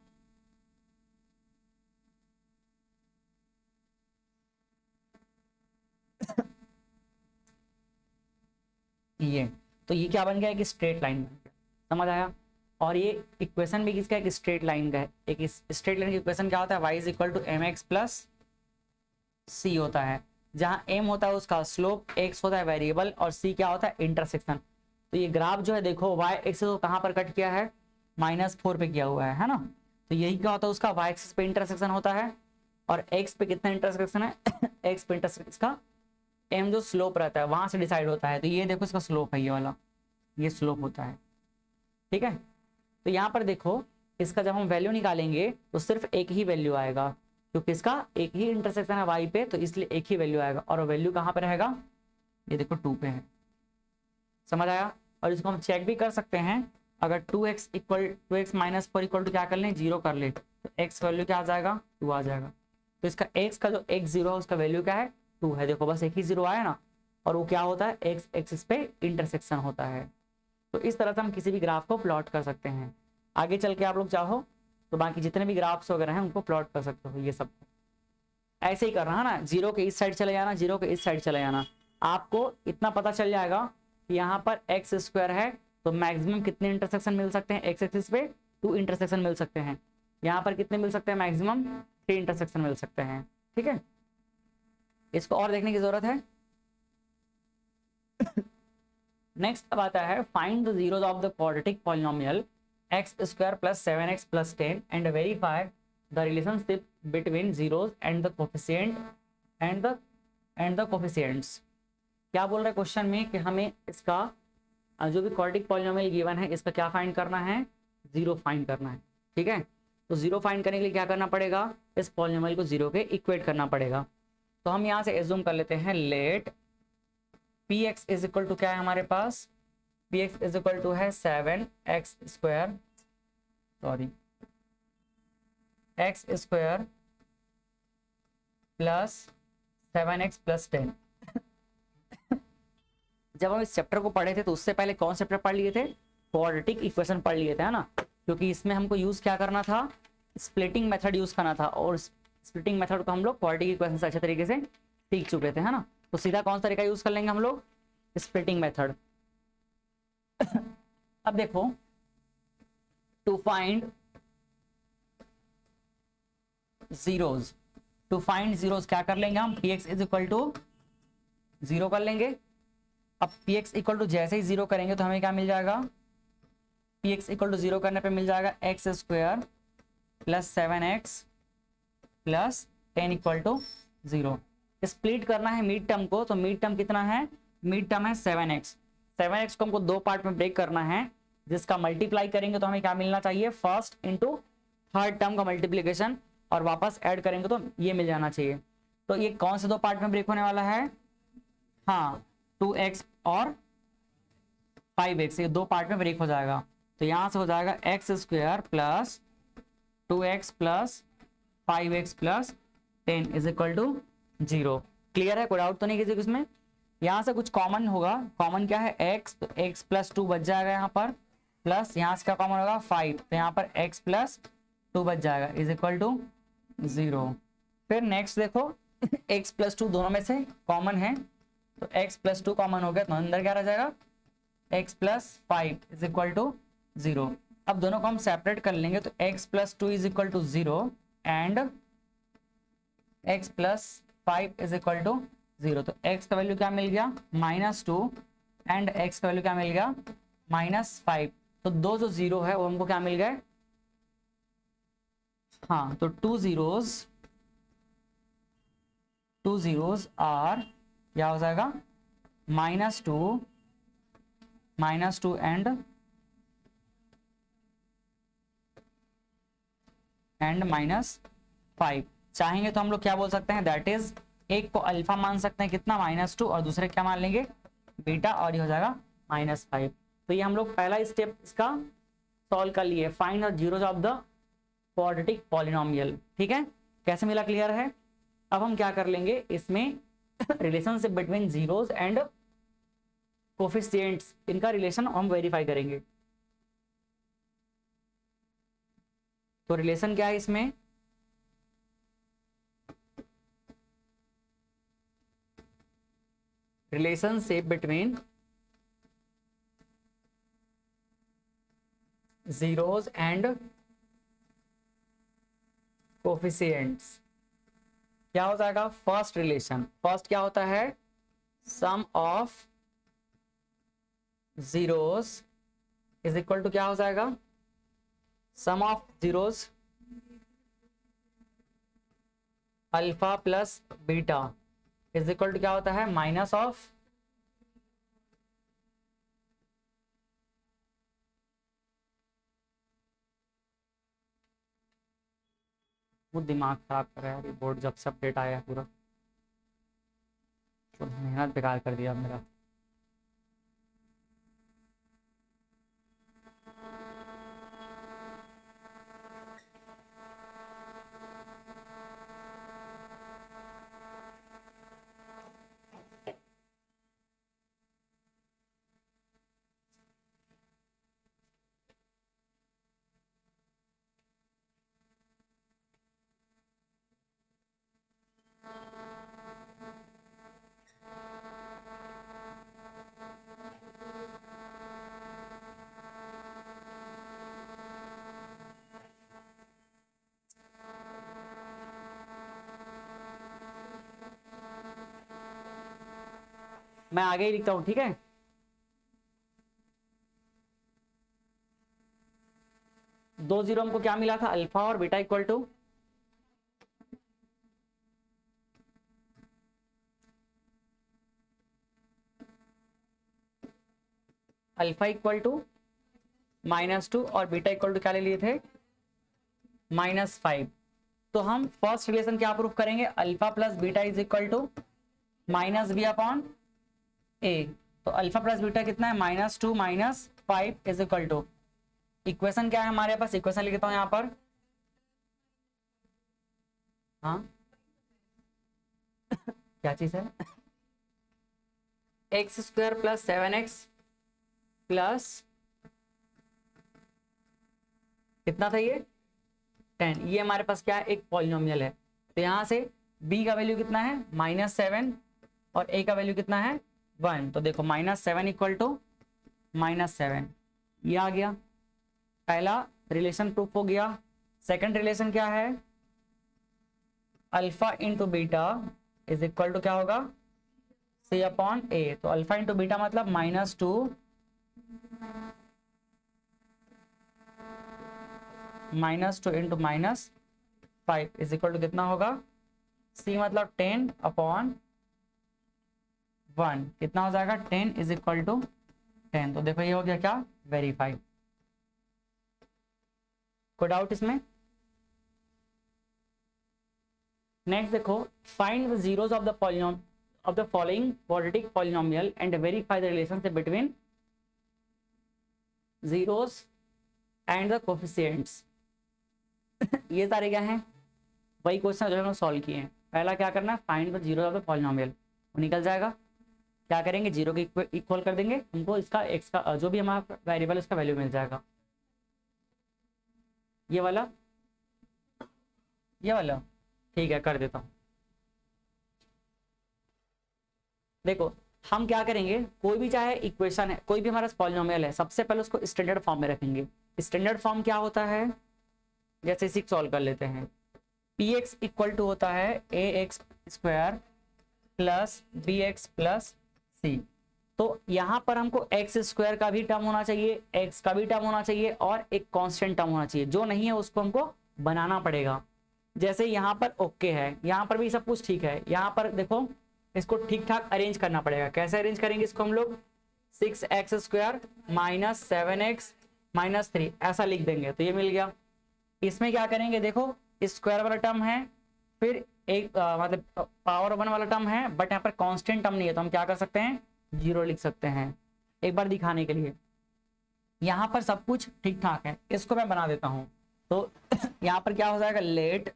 ये तो ये क्या बन गया, एक स्ट्रेट लाइन बन गया, समझ आया। और ये इक्वेशन भी किसका है, एक स्ट्रेट लाइन का है। एक स्ट्रेट लाइन की इक्वेशन क्या होता है, y = mx + c होता है, जहां m होता है उसका स्लोप, x होता है वेरिएबल, और c क्या होता है, इंटरसेक्शन। तो ये ग्राफ जो है देखो, y एक्सिस को कहां पर कट किया है, -4 पे किया हुआ है ना। तो यही क्या होता है, उसका y एक्सिस पे इंटरसेक्शन होता है। और x पे कितना इंटरसेक्शन है x पे इंटरसेक्शन, इसका m जो स्लोप रहता है वहां से डिसाइड होता है। तो ये देखो इसका स्लोप है, ये वाला, ये स्लोप होता है, ठीक है। तो यहाँ पर देखो, इसका जब हम वैल्यू निकालेंगे तो सिर्फ एक ही वैल्यू आएगा, क्योंकि इसका एक ही इंटरसेक्शन है y पे, तो इसलिए एक ही वैल्यू आएगा। और वैल्यू कहाँ पे रहेगा, ये देखो 2 पे है, समझ आया। और इसको हम चेक भी कर सकते हैं, अगर 2x -4 इक्वल टू क्या कर लें, 0 कर ले, तो x वैल्यू क्या आ जाएगा, 2 आ जाएगा। तो इसका x का जो x0 है उसका वैल्यू क्या है, 2 है। देखो बस एक ही 0 आया ना, और वो क्या होता है, x एक्सिस पे इंटरसेक्शन होता है। तो इस तरह से हम किसी भी ग्राफ को प्लॉट कर सकते हैं। आगे चल के आप लोग चाहो तो बाकी जितने भी ग्राफ्स वगैरह हैं उनको प्लॉट कर सकते हो। ये सब ऐसे ही करना है ना, 0 के इस साइड चले जाना, 0 के इस साइड चले जाना, आपको इतना पता चल जाएगा कि यहाँ पर x² है, तो मैक्सिमम कितने इंटरसेक्शन मिल सकते हैं, x एक्सिस पे 2 इंटरसेक्शन मिल सकते हैं। यहाँ पर कितने मिल सकते हैं, मैक्सिमम 3 इंटरसेक्शन मिल सकते हैं, ठीक है। इसको और देखने की जरूरत है। नेक्स्ट अब आता है, find the zeros of the quadratic polynomial x² + 7x + 10 and verify the relationship between zeros and the coefficient and the coefficients. क्या बोल रहा है क्वेश्चन में कि हमें इसका जो भी क्वाड्रेटिक पॉलिनोमियल गिवन है इसका क्या फाइंड करना है, 0 फाइंड करना है, ठीक है। तो 0 फाइंड करने के लिए क्या करना पड़ेगा, इस पॉलिनोमियल को 0 के इक्वेट करना पड़ेगा। तो हम यहाँ से एज्यूम कर लेते हैं, लेट px = क्या है हमारे पास, px = है 7x², सॉरी x² + 7x + 10। जब हम इस चैप्टर को पढ़े थे तो उससे पहले कौन चैप्टर पढ़ लिए थे, क्वाड्रेटिक इक्वेशन पढ़ लिए थे, है ना। क्योंकि इसमें हमको यूज क्या करना था, स्प्लिटिंग मेथड यूज करना था, और स्प्लिटिंग मेथड को हम लोग क्वाड्रेटिक इक्वेशन से अच्छे तरीके से सीख चुके थे, है ना। तो सीधा कौन सा तरीका यूज कर लेंगे हम लोग, स्प्लिटिंग मेथड। अब देखो, टू फाइंड जीरोस, क्या कर लेंगे हम, px = 0 कर लेंगे। अब px = जैसे ही 0 करेंगे तो हमें क्या मिल जाएगा, px = 0 करने पे मिल जाएगा x² + 7x + 10 = 0। स्प्लिट करना है मिड टर्म को, तो मिड टर्म कितना है, मिड टर्म है 7x। 7x को हमको 2 पार्ट में ब्रेक करना है, जिसका मल्टीप्लाई करेंगे तो हमें क्या मिलना चाहिए, फर्स्ट इंटू थर्ड टर्म का मल्टीप्लीकेशन, और वापस ऐड करेंगे तो ये मिल जाना चाहिए। तो ये कौन से 2 पार्ट में ब्रेक होने वाला है, हाँ 2x और 5x, ये 2 पार्ट में ब्रेक हो जाएगा। तो यहां से हो जाएगा x² + 2x + 5x + 10 = 0। क्लियर है, कोई डाउट तो नहीं किसी को इसमें। यहाँ से कुछ कॉमन होगा, कॉमन क्या है, x, तो x + 2 बच जाएगा यहाँ पर, प्लस यहाँ से क्या कॉमन होगा 5, तो यहाँ पर x + 2 बच जाएगा = 0। फिर नेक्स्ट देखो, x + 2 दोनों में से कॉमन है, तो x + 2 कॉमन हो गया, तो अंदर क्या रह जाएगा, x + 5 = 0। अब दोनों को हम सेपरेट कर लेंगे, तो x + 2 = 0 एंड x + 5 = 0। तो x का वैल्यू क्या मिल गया -2 एंड x का वैल्यू क्या मिल गया -5। तो दो जो जीरो है वो हमको क्या मिल गए, हाँ तो टू जीरोज आर क्या हो जाएगा -2 एंड -5। चाहेंगे तो हम लोग क्या बोल सकते हैं, दैट इज एक को अल्फा मान सकते हैं कितना -2 और दूसरे क्या मान लेंगे बीटा, और ये हो जाएगा -5। तो ये हम लोग पहला स्टेप इसका सॉल्व कर लिए, find the zeros of the quadratic polynomial. ठीक है, कैसे मिला, क्लियर है। अब हम क्या कर लेंगे इसमें relationship between zeros and coefficients, इनका रिलेशन हम वेरीफाई करेंगे। तो रिलेशन क्या है इसमें, relationship between zeros and coefficients क्या हो जाएगा, फर्स्ट रिलेशन, फर्स्ट क्या होता है sum of zeros is equal to क्या हो जाएगा, sum of zeros alpha plus beta is equal to क्या होता है माइनस ऑफ वो दिमाग खराब कर रहा है यार, ये बोर्ड जब से अपडेट आया है पूरा तो मेहनत बेकार कर दिया मेरा। मैं आगे ही लिखता हूं, ठीक है। दो जीरो हमको क्या मिला था, अल्फा और beta equal to alpha equal to -2 और बीटा इक्वल टू क्या ले लिए थे -5। तो हम फर्स्ट रिलेशन क्या प्रूफ करेंगे, alpha plus beta is equal to -b upon a। तो अल्फा प्लस बीटा कितना है -2 -5 इज इक्वल टू, इक्वेशन क्या है हमारे पास, इक्वेशन लिखता हूं यहां पर, हाँ क्या चीज है, x² + 7x प्लस कितना था ये 10, ये हमारे पास क्या है एक पॉलिनोमियल है। तो यहां से b का वैल्यू कितना है -7 और a का वैल्यू कितना है 1। तो देखो -7 इक्वल टू -7, ये आ गया, पहला रिलेशन प्रूफ हो गया। सेकंड रिलेशन क्या है, alpha into beta is equal to क्या होगा c अपॉन a। तो अल्फा इंटू बीटा मतलब -2 इंटू -5 इज इक्वल टू कितना होगा, c मतलब 10 अपॉन 1 कितना हो जाएगा 10 इज इक्वल टू 10। तो देखो ये हो गया क्या वेरीफाई। कोई डाउट इसमें। नेक्स्ट देखो, find the zeros of the polynomial of the following quadratic polynomial and verify the relationship between zeros and the coefficients. ये सारे क्या हैं, वही क्वेश्चन जो हम सॉल्व किए हैं। पहला क्या करना है, find the zeros of the polynomial, वो निकल जाएगा। क्या करेंगे, जीरो के इक्वल कर देंगे, हमको इसका एक्स का जो भी हमारा वेरिएबल उसका वैल्यू मिल जाएगा। ये वाला ठीक है, कर देता हूँ। देखो हम क्या करेंगे, कोई भी चाहे इक्वेशन है, कोई भी हमारा पॉलिनोमियल है, सबसे पहले उसको स्टैंडर्ड फॉर्म में रखेंगे। स्टैंडर्ड फॉर्म क्या होता है, जैसे इसी सॉल्व कर लेते हैं। px इक्वल टू होता है ax² plus b x plus c. तो यहाँ पर हमको एक्स स्क्वायर का भी टर्म होना चाहिए, एक्स का भी टर्म होना चाहिए और एक कांस्टेंट टर्म होना चाहिए। जो नहीं है उसको हमको बनाना पड़ेगा। जैसे यहाँ पर ओके है, यहाँ पर भी सब कुछ ठीक है। यहाँ पर देखो इसको ठीक ठाक अरेंज करना पड़ेगा। कैसे अरेंज करेंगे इसको हम लोग, 6x square minus 7x minus 3 ऐसा लिख देंगे तो ये मिल गया। इसमें क्या करेंगे, देखो स्क्वायर वाला टर्म है, फिर एक मतलब पावर 1 वाला टर्म है, बट यहाँ पर कांस्टेंट टर्म नहीं है तो हम क्या कर सकते हैं, 0 लिख सकते हैं। एक बार दिखाने के लिए, यहाँ पर सब कुछ ठीक ठाक है, इसको मैं बना देता हूँ। तो यहाँ पर क्या हो जाएगा, let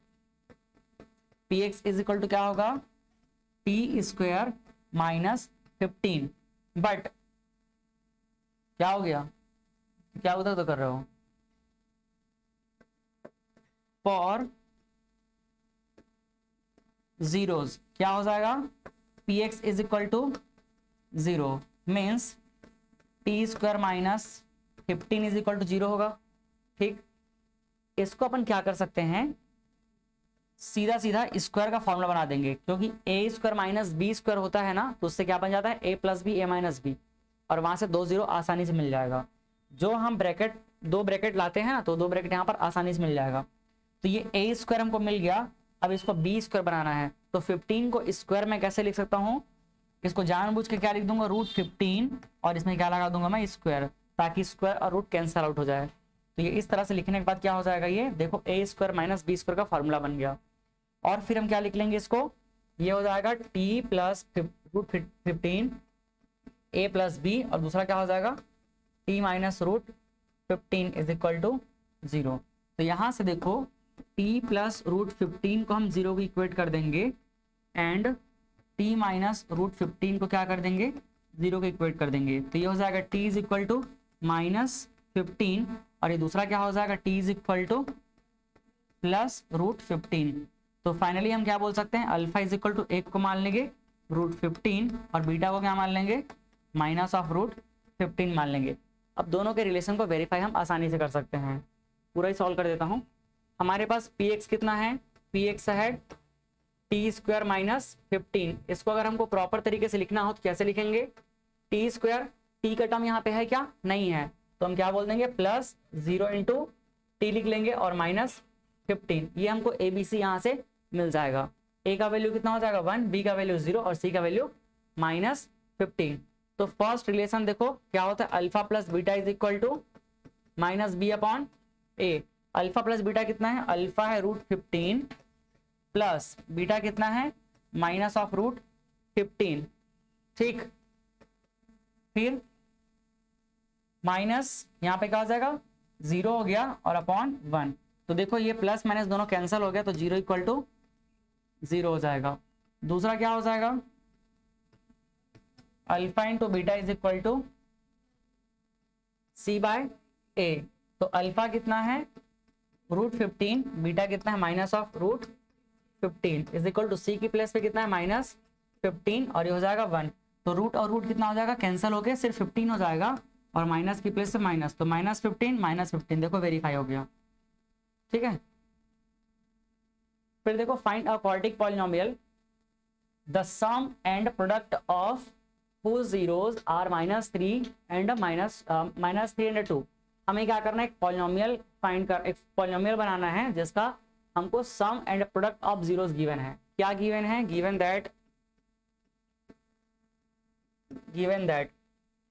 P x is equal to क्या होगा, टी स्क्वायर माइनस 15। बट क्या हो गया, क्या उधर तो कर रहे हो, फॉर जीरोस क्या हो जाएगा, P x is equal to 0 means T square minus 15 is equal to 0 होगा। ठीक, इसको अपन क्या कर सकते हैं, सीधा सीधा स्क्वायर का फॉर्मूला बना देंगे, क्योंकि ए स्क्वायर माइनस बी स्क्वायर होता है ना, तो उससे क्या बन जाता है, ए प्लस बी ए माइनस बी, और वहां से 2 0 आसानी से मिल जाएगा। जो हम ब्रैकेट 2 ब्रैकेट लाते हैं ना, तो 2 ब्रैकेट यहाँ पर आसानी से मिल जाएगा। तो ये ए स्क्वायर हमको मिल गया। अब इसको बी स्क्वायर बनाना है, तो 15 को स्क्वायर में कैसे लिख सकता हूँ, इसको जानबूझ के क्या लिख दूंगा, √15, और इसमें क्या लगा दूंगा मैं, स्क्वायर, ताकि स्क्वायर और रूट कैंसिल आउट हो जाए। तो ये इस तरह से लिखने के बाद क्या हो जाएगा, ये देखो ए स्क्वायर माइनस बी स्क्वायर का फॉर्मूला बन गया। और फिर हम क्या लिख लेंगे इसको, ये हो जाएगा T plus √15 A plus B, और दूसरा क्या हो जाएगा, T minus √15 is equal to 0। तो यहाँ से देखो टी प्लस √15 को हम 0 को इक्वेट कर देंगे, एंड टी माइनस √15 को क्या कर देंगे, 0 को इक्वेट कर देंगे। तो ये हो जाएगा टी इज इक्वल टू -15, और ये दूसरा क्या हो जाएगा, T is equal two plus √15। तो फाइनली हम क्या बोल सकते हैं, अल्फा इज इक्वल टू 1 को मान लेंगे √15, और बीटा को क्या मान लेंगे, माइनस ऑफ √15 मान लेंगे। अब दोनों के रिलेशन को वेरीफाई हम आसानी से कर सकते हैं। पूरा ही सॉल्व कर देता हूँ। हमारे पास पी एक्स कितना है, पी एक्स है टी स्क्वायर माइनस 15। इसको अगर हमको प्रॉपर तरीके से लिखना हो तो कैसे लिखेंगे, टी स्क्वायर, टी का टर्म यहाँ पे है क्या, नहीं है, तो हम क्या बोल देंगे, प्लस 0 इंटू टी लिख लेंगे और माइनस 15। ये हमको ए बी सी यहाँ से मिल जाएगा। ए का वैल्यू कितना हो जाएगा 1, बी का वैल्यू 0 और सी का वैल्यू -15। तो फर्स्ट रिलेशन देखो क्या होता है, alpha plus beta is equal to minus B upon A. Alpha plus beta कितना है, अल्फा है √15 प्लस बीटा कितना है, माइनस ऑफ √15। ठीक, फिर माइनस यहाँ पे क्या हो जाएगा, 0 हो गया और अपॉन 1। तो देखो ये प्लस माइनस दोनों कैंसिल हो गया, तो 0 इक्वल टू 0 हो जाएगा। दूसरा क्या हो जाएगा, alpha into beta is equal to c by a. तो अल्फा कितना है √15, बीटा कितना है minus of √15 is equal to c की प्लेस पे कितना है -15, और ये हो जाएगा 1। तो रूट और रूट कितना हो जाएगा, कैंसिल हो गया, सिर्फ 15 हो जाएगा, और माइनस की प्लेस से माइनस, तो -15 देखो वेरीफाई हो गया। ठीक है, फिर देखो find a quadratic polynomial the sum and product of whose zeros are -3 and -3 and 2। हमें क्या करना है, एक पॉलिनोमियल फाइंड कर, एक पॉलिनोमियल बनाना है जिसका हमको sum and product of zeros given है। क्या गिवन है, गिवन दैट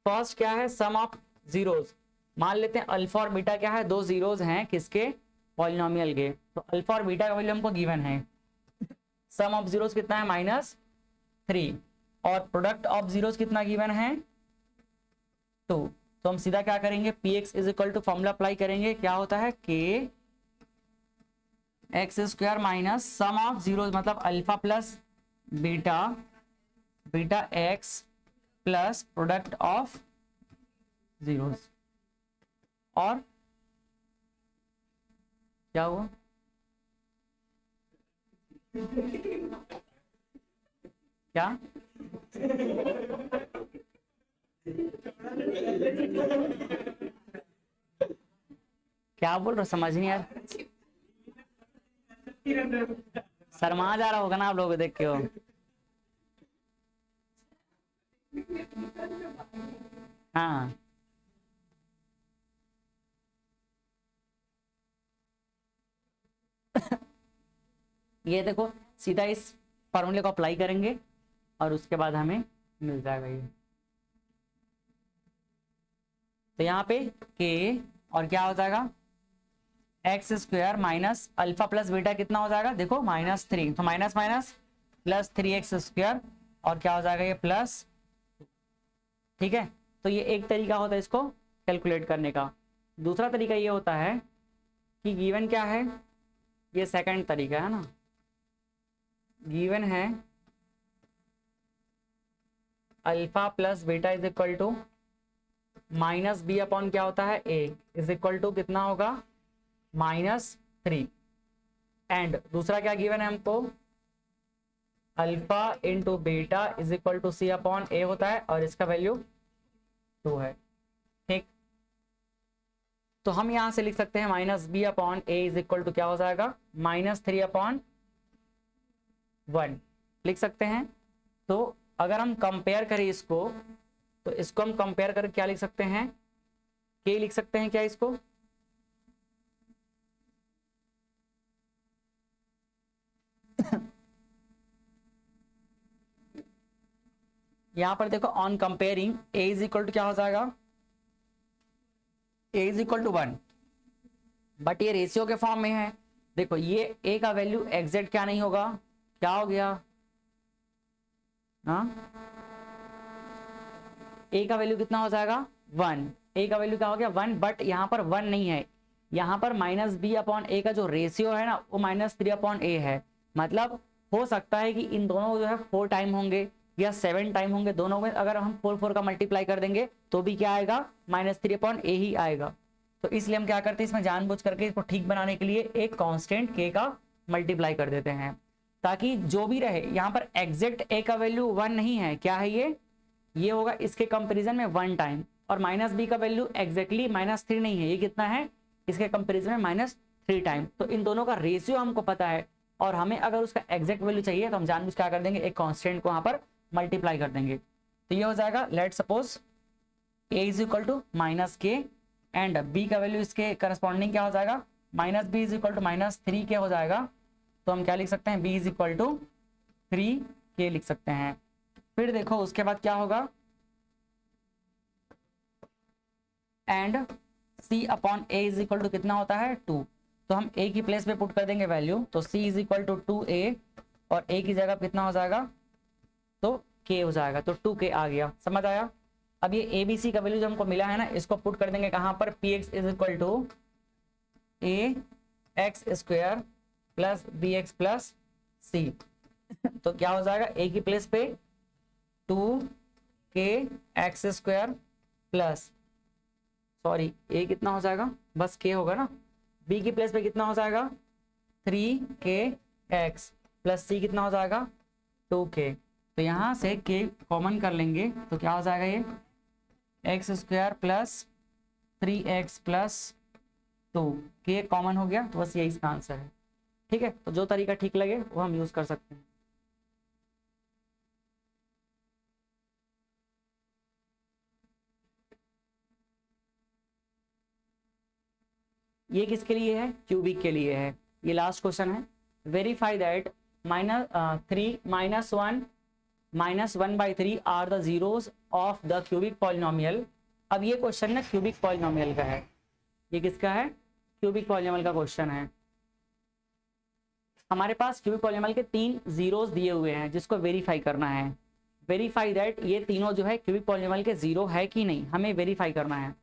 फर्स्ट क्या है, सम ऑफ जीरोस। मान लेते हैं अल्फा और बीटा क्या है, 2 जीरोस हैं किसके, पॉलिनोमियल के। तो अल्फा और बीटा का वैल्यू हमको गिवन है, सम ऑफ जीरोस कितना है -3, और प्रोडक्ट ऑफ जीरोस कितना गिवन है 2। तो हम सीधा क्या करेंगे, P x is equal to formula apply करेंगे, क्या होता है k x square minus sum of zeros, मतलब alpha plus beta, beta x plus product of zeros. और क्या हुआ, क्या क्या बोल रहे हो, समझ नहीं यार, शर्मा जा रहा होगा ना आप लोग देख के हो। हाँ ये देखो, सीधा इस फॉर्मूले को अप्लाई करेंगे और उसके बाद हमें मिल जाएगा ये। तो यहाँ पे के और क्या हो जाएगा, x square minus alpha plus beta कितना हो जाएगा, देखो -3, तो minus minus plus 3x square और क्या हो जाएगा ये प्लस। ठीक है, तो ये एक तरीका होता है इसको कैलकुलेट करने का। दूसरा तरीका ये होता है कि गिवन क्या है, ये सेकंड तरीका है ना, गिवन है alpha plus beta is equal to minus B upon क्या होता है ए इज इक्वल टू कितना होगा -3। एंड दूसरा क्या गिवन है हमको, alpha into beta is equal to C upon a होता है और इसका वैल्यू 2 है। ठीक, तो हम यहां से लिख सकते हैं minus B upon A is equal to क्या हो जाएगा -3 अपॉन 1 लिख सकते हैं। तो अगर हम कंपेयर करें इसको, तो इसको हम कंपेयर करके क्या लिख सकते हैं, के लिख सकते हैं क्या इसको, यहां पर देखो on comparing A is equal to क्या हो जाएगा, A is equal to 1, but ये रेशियो के फॉर्म में है। देखो ये ए का वैल्यू एग्जैक्ट क्या नहीं होगा, क्या हो गया, हाँ ए का वैल्यू कितना हो जाएगा 1, ए का वैल्यू क्या हो गया 1, बट यहाँ पर 1 नहीं है, यहाँ पर माइनस बी अपॉन ए का जो रेशियो है ना वो -3 अपॉन ए है। मतलब हो सकता है कि इन दोनों जो है 4 टाइम होंगे या 7 टाइम होंगे, दोनों में अगर हम 4 का मल्टीप्लाई कर देंगे तो भी क्या आएगा -3 अपॉन ए ही आएगा। तो इसलिए हम क्या करते हैं, इसमें जानबूझ करके इसको ठीक बनाने के लिए एक कांस्टेंट के का मल्टीप्लाई कर देते हैं, ताकि जो भी रहे यहाँ पर एग्जैक्ट ए का वैल्यू 1 नहीं है, क्या है ये होगा इसके कंपैरिजन में 1 टाइम, और माइनस बी का वैल्यू एग्जैक्टली -3 नहीं है, ये कितना है इसके कंपैरिजन में -3 टाइम। तो इन दोनों का रेशियो हमको पता है और हमें अगर उसका एग्जैक्ट वैल्यू चाहिए तो हम जानबूझ क्या कर देंगे, एक कांस्टेंट को वहां पर मल्टीप्लाई कर देंगे। तो ये हो जाएगा, let suppose a is equal to -k and b का वैल्यू इसके करस्पॉन्डिंग क्या हो जाएगा -b इज इक्वल टू -3 के हो जाएगा। तो हम क्या लिख सकते हैं, b is equal to 3k लिख सकते हैं। फिर देखो उसके बाद क्या होगा, and c upon a is equal to कितना होता है 2, तो हम a की प्लेस पे पुट कर देंगे वैल्यू, तो c is equal to 2a और a की जगह कितना हो जाएगा तो k हो जाएगा, तो 2k आ गया, समझ आया। अब ये ए बी सी का वैल्यू जो हमको मिला है ना, इसको पुट कर देंगे कहाँ पर, P x is equal to a x square plus b x plus c. तो क्या हो जाएगा, ए की प्लेस पे 2k x square plus, sorry a कितना हो जाएगा, बस k होगा ना, b की प्लेस पे कितना हो जाएगा 3k एक्स प्लस c कितना हो जाएगा 2k। तो यहाँ से k कॉमन कर लेंगे तो क्या हो जाएगा, ये x square plus 3x plus 2, k common हो गया, तो बस यही इसका आंसर है। ठीक है, तो जो तरीका ठीक लगे वो हम यूज कर सकते हैं। ये किसके लिए है, क्यूबिक के लिए है। ये लास्ट क्वेश्चन है, verify that -1/3 are the zeros of the cubic polynomial. अब ये क्वेश्चन ना क्यूबिक पॉलिनोमियल का है, ये किसका है, क्यूबिक पॉलिनोमियल का क्वेश्चन है। हमारे पास क्यूबिक पॉलिनोमियल के 3 जीरोस दिए हुए हैं जिसको वेरीफाई करना है। वेरीफाई दैट ये तीनों जो है क्यूबिक पॉलिनोमियल के जीरो है कि नहीं, हमें वेरीफाई करना है।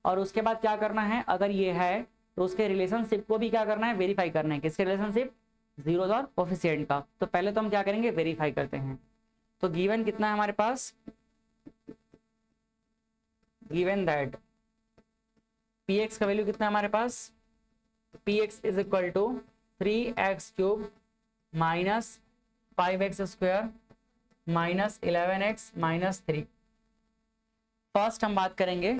और उसके बाद क्या करना है, अगर ये है तो उसके रिलेशनशिप को भी क्या करना है, वेरीफाई करना है। किसके रिलेशनशिप, जीरोस और कोफिशिएंट का। तो पहले तो हम क्या करेंगे, वेरीफाई करते हैं। तो गिवन कितना है हमारे पास, गिवन दैट पी एक्स का वैल्यू कितना है हमारे पास, p x is equal to 3x³ minus 5x square minus 11x minus 3। First हम बात करेंगे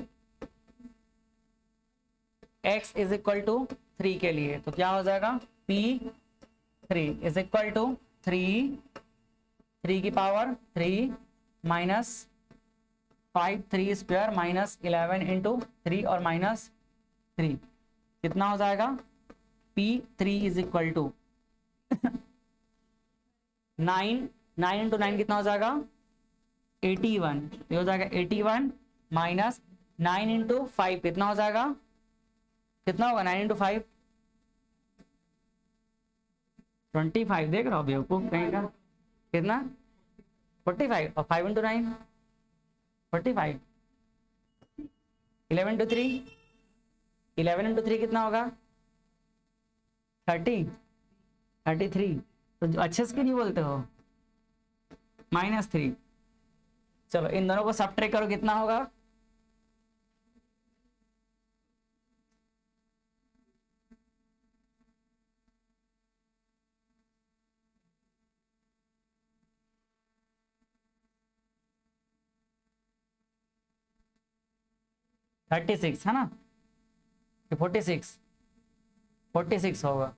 x इज इक्वल टू 3 के लिए, तो क्या हो जाएगा p3 इज इक्वल टू 3 की power 3 minus 5 3 square minus 11 into 3 और माइनस 3 कितना हो जाएगा? P3 is equal to 9 9 into 9 कितना हो जाएगा? 81। ये हो जाएगा 81 माइनस 9 इंटू 5 कितना हो जाएगा? कितना होगा 9 इंटू 5? 25। देख रहा हो बेवकूफ कहीं का। कितना? 45 और 5 इंटू 9 45। 11 इंटू 3 11 इंटू 3 कितना होगा? 30 33। तो जो अच्छे से क्यों नहीं बोलते हो? -3। चलो इन दोनों को सब्ट्रैक्ट करो कितना होगा? $36 है ना? 46 46 होगा।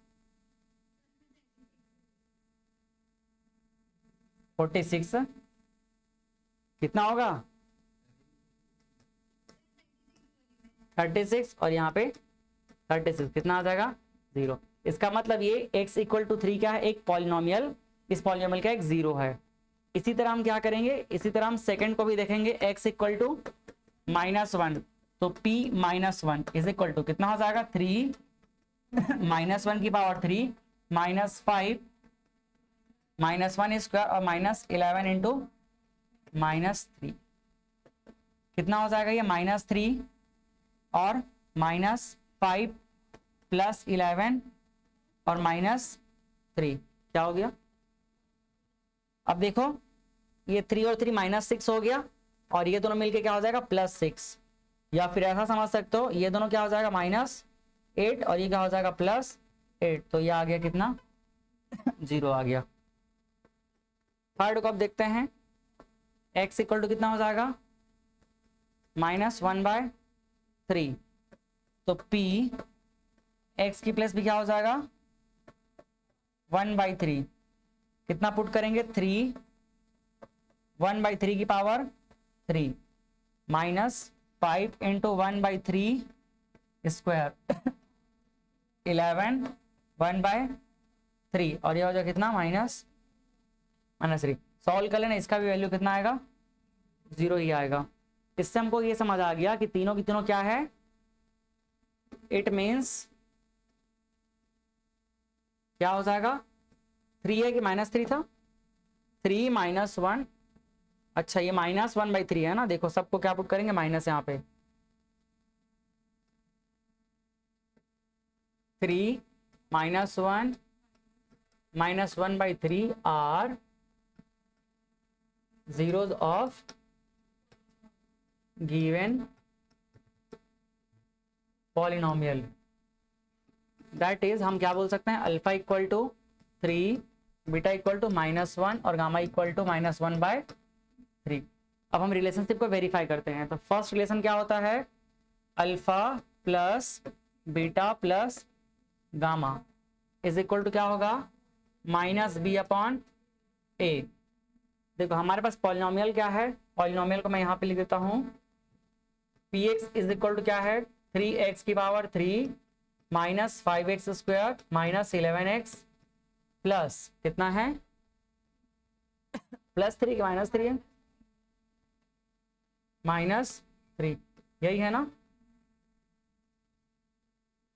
46 कितना होगा? 36 और यहाँ पे 36 कितना आ जाएगा? 0। इसका मतलब ये x इक्वल टू 3 क्या है? एक पॉलिनोमियल। इस पॉलिनोमियल का एक 0 है। इसी तरह हम क्या करेंगे? इसी तरह हम सेकंड को भी देखेंगे। x इक्वल टू -1 तो p -1 इज इक्वल टू कितना हो जाएगा? 3 -1 की पावर 3 -5 -1 स्क्वायर और -11 इंटू -3 कितना हो जाएगा? ये -3 और -5 प्लस 11 और -3 क्या हो गया? अब देखो ये 3 और 3 -6 हो गया और ये दोनों मिलके क्या हो जाएगा? +6। या फिर ऐसा समझ सकते हो ये दोनों क्या हो जाएगा? -8 और ये क्या हो जाएगा? +8। तो ये आ गया कितना? 0 आ गया। थर्ड को अब देखते हैं। x इक्वल टू कितना हो जाएगा? -1/3 तो p x की प्लेस भी क्या हो जाएगा? 1/3 कितना पुट करेंगे? 3 1/3 की पावर 3 -5 इंटू 1/3 स्क्वायर 11 1/3 और ये हो जाएगा कितना? -3। सॉल्व कर लेना। इसका भी वैल्यू कितना आएगा? 0 ही आएगा। इससे हमको ये समझ आ गया कि तीनों की तीनों क्या है? इट मीन्स क्या हो जाएगा? 3 है कि -3 था? 3 -1। अच्छा ये -1/3 है ना? देखो सबको क्या पुट करेंगे? माइनस यहाँ पे 3 -1 -1/3 are zeros of given polynomial। That is हम क्या बोल सकते हैं? Alpha equal to 3 beta equal to -1 और गामा इक्वल टू -1/3। अब हम रिलेशनशिप को वेरीफाई करते हैं। तो फर्स्ट रिलेशन क्या होता है? Alpha plus beta plus gamma is equal to क्या होगा? -b/a। देखो हमारे पास पॉलिनोमियल क्या है? पॉलिनोमियल को मैं यहाँ पे लिख देता हूँ। px इज इक्वल टू क्या है? 3x की power 3 -5x square -11x plus कितना है? +3 के -3 है -3 यही है ना?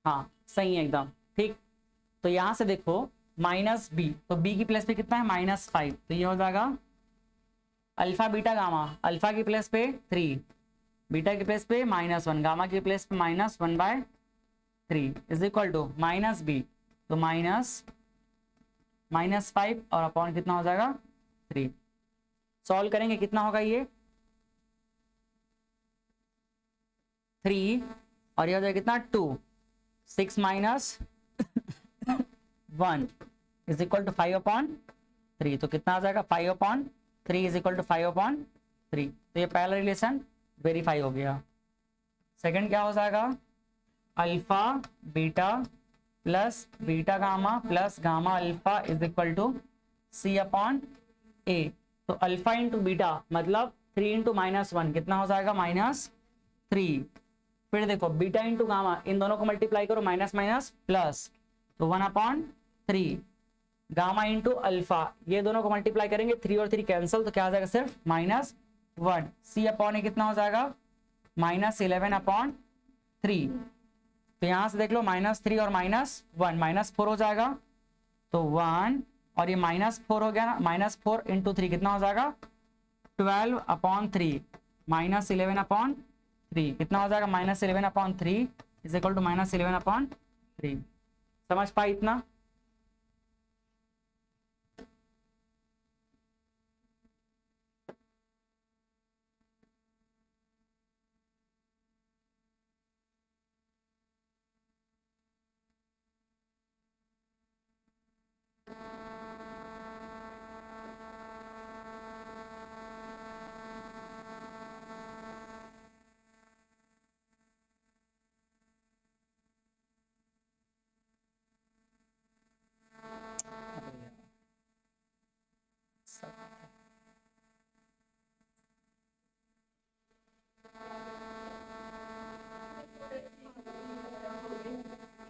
हाँ सही है एकदम ठीक। तो यहां से देखो -b तो b की प्लेस पे कितना है? -5 तो ये हो जाएगा अल्फा बीटा गामा। अल्फा की प्लेस पे 3 बीटा की प्लेस पे -1 गामा की प्लेस पे -1/3 इज इक्वल टू -b तो -5 और अपॉन कितना हो जाएगा? 3। सॉल्व करेंगे कितना होगा? ये 3 और ये हो जाएगा कितना? 2 6 -1 इज इक्वल टू 5/3 तो कितना आ जाएगा? 5/3 इज इक्वल टू 5/3। तो ये पहला रिलेशन वेरीफाई हो गया। सेकंड क्या हो जाएगा? Alpha beta plus beta gamma plus gamma alpha is equal to C/A। तो अल्फा इंटू बीटा मतलब 3 इंटू -1 कितना हो जाएगा -3। फिर देखो बीटा इंटू गामा, इन दोनों को मल्टीप्लाई करो, माइनस माइनस प्लस, तो 1/3। गामा इंटू अल्फा, ये दोनों को मल्टीप्लाई करेंगे, 3 और 3 कैंसिल, तो क्या आ जाएगा सिर्फ -1। सी अपॉन ए कितना हो जाएगा -11/3। तो यहां से देख लो -3 और -1 -4 हो जाएगा, तो 1 और ये -4 हो गया ना, -4 इंटू 3 कितना हो जाएगा 12/3 -11/3 कितना हो जाएगा -11/3 इज इक्वल टू -11/3। समझ पाई इतना?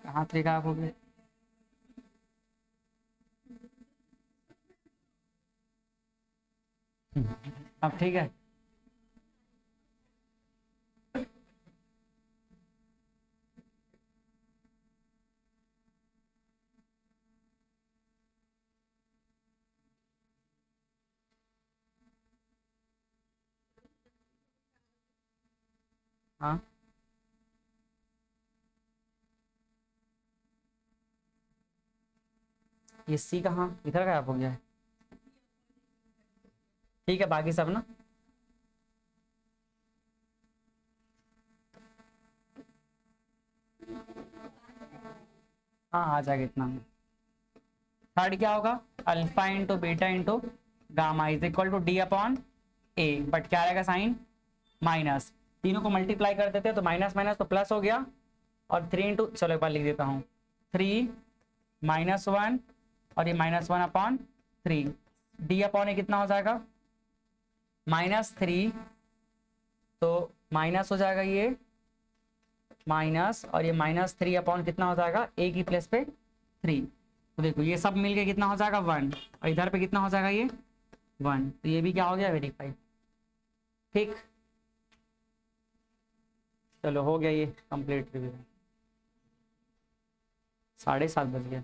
कहाँ तरीका आप हो गए? अब ठीक है। हाँ ये सी कहाँ इधर गायब हो गया है? ठीक है, बाकी सब ना हाँ आ जाएगा इतना में। थर्ड क्या होगा, alpha into beta into gamma is equal to d upon a, but क्या रहेगा साइन माइनस, तीनों को मल्टीप्लाई कर देते हैं तो माइनस माइनस तो प्लस हो गया, और 3 इंटू, चलो एक बार लिख देता हूँ, 3 -1 और ये -1/3, डी अपॉन ए कितना हो जाएगा -3, तो माइनस हो जाएगा ये माइनस, और ये -3 अपॉन कितना हो जाएगा ए की प्लेस पे 3। तो देखो ये सब मिलके कितना हो जाएगा 1, और इधर पे कितना हो जाएगा ये 1, तो ये भी क्या हो गया वेरीफाई। ठीक, चलो हो गया ये कंप्लीट रिवीजन। 7:30 बज गया।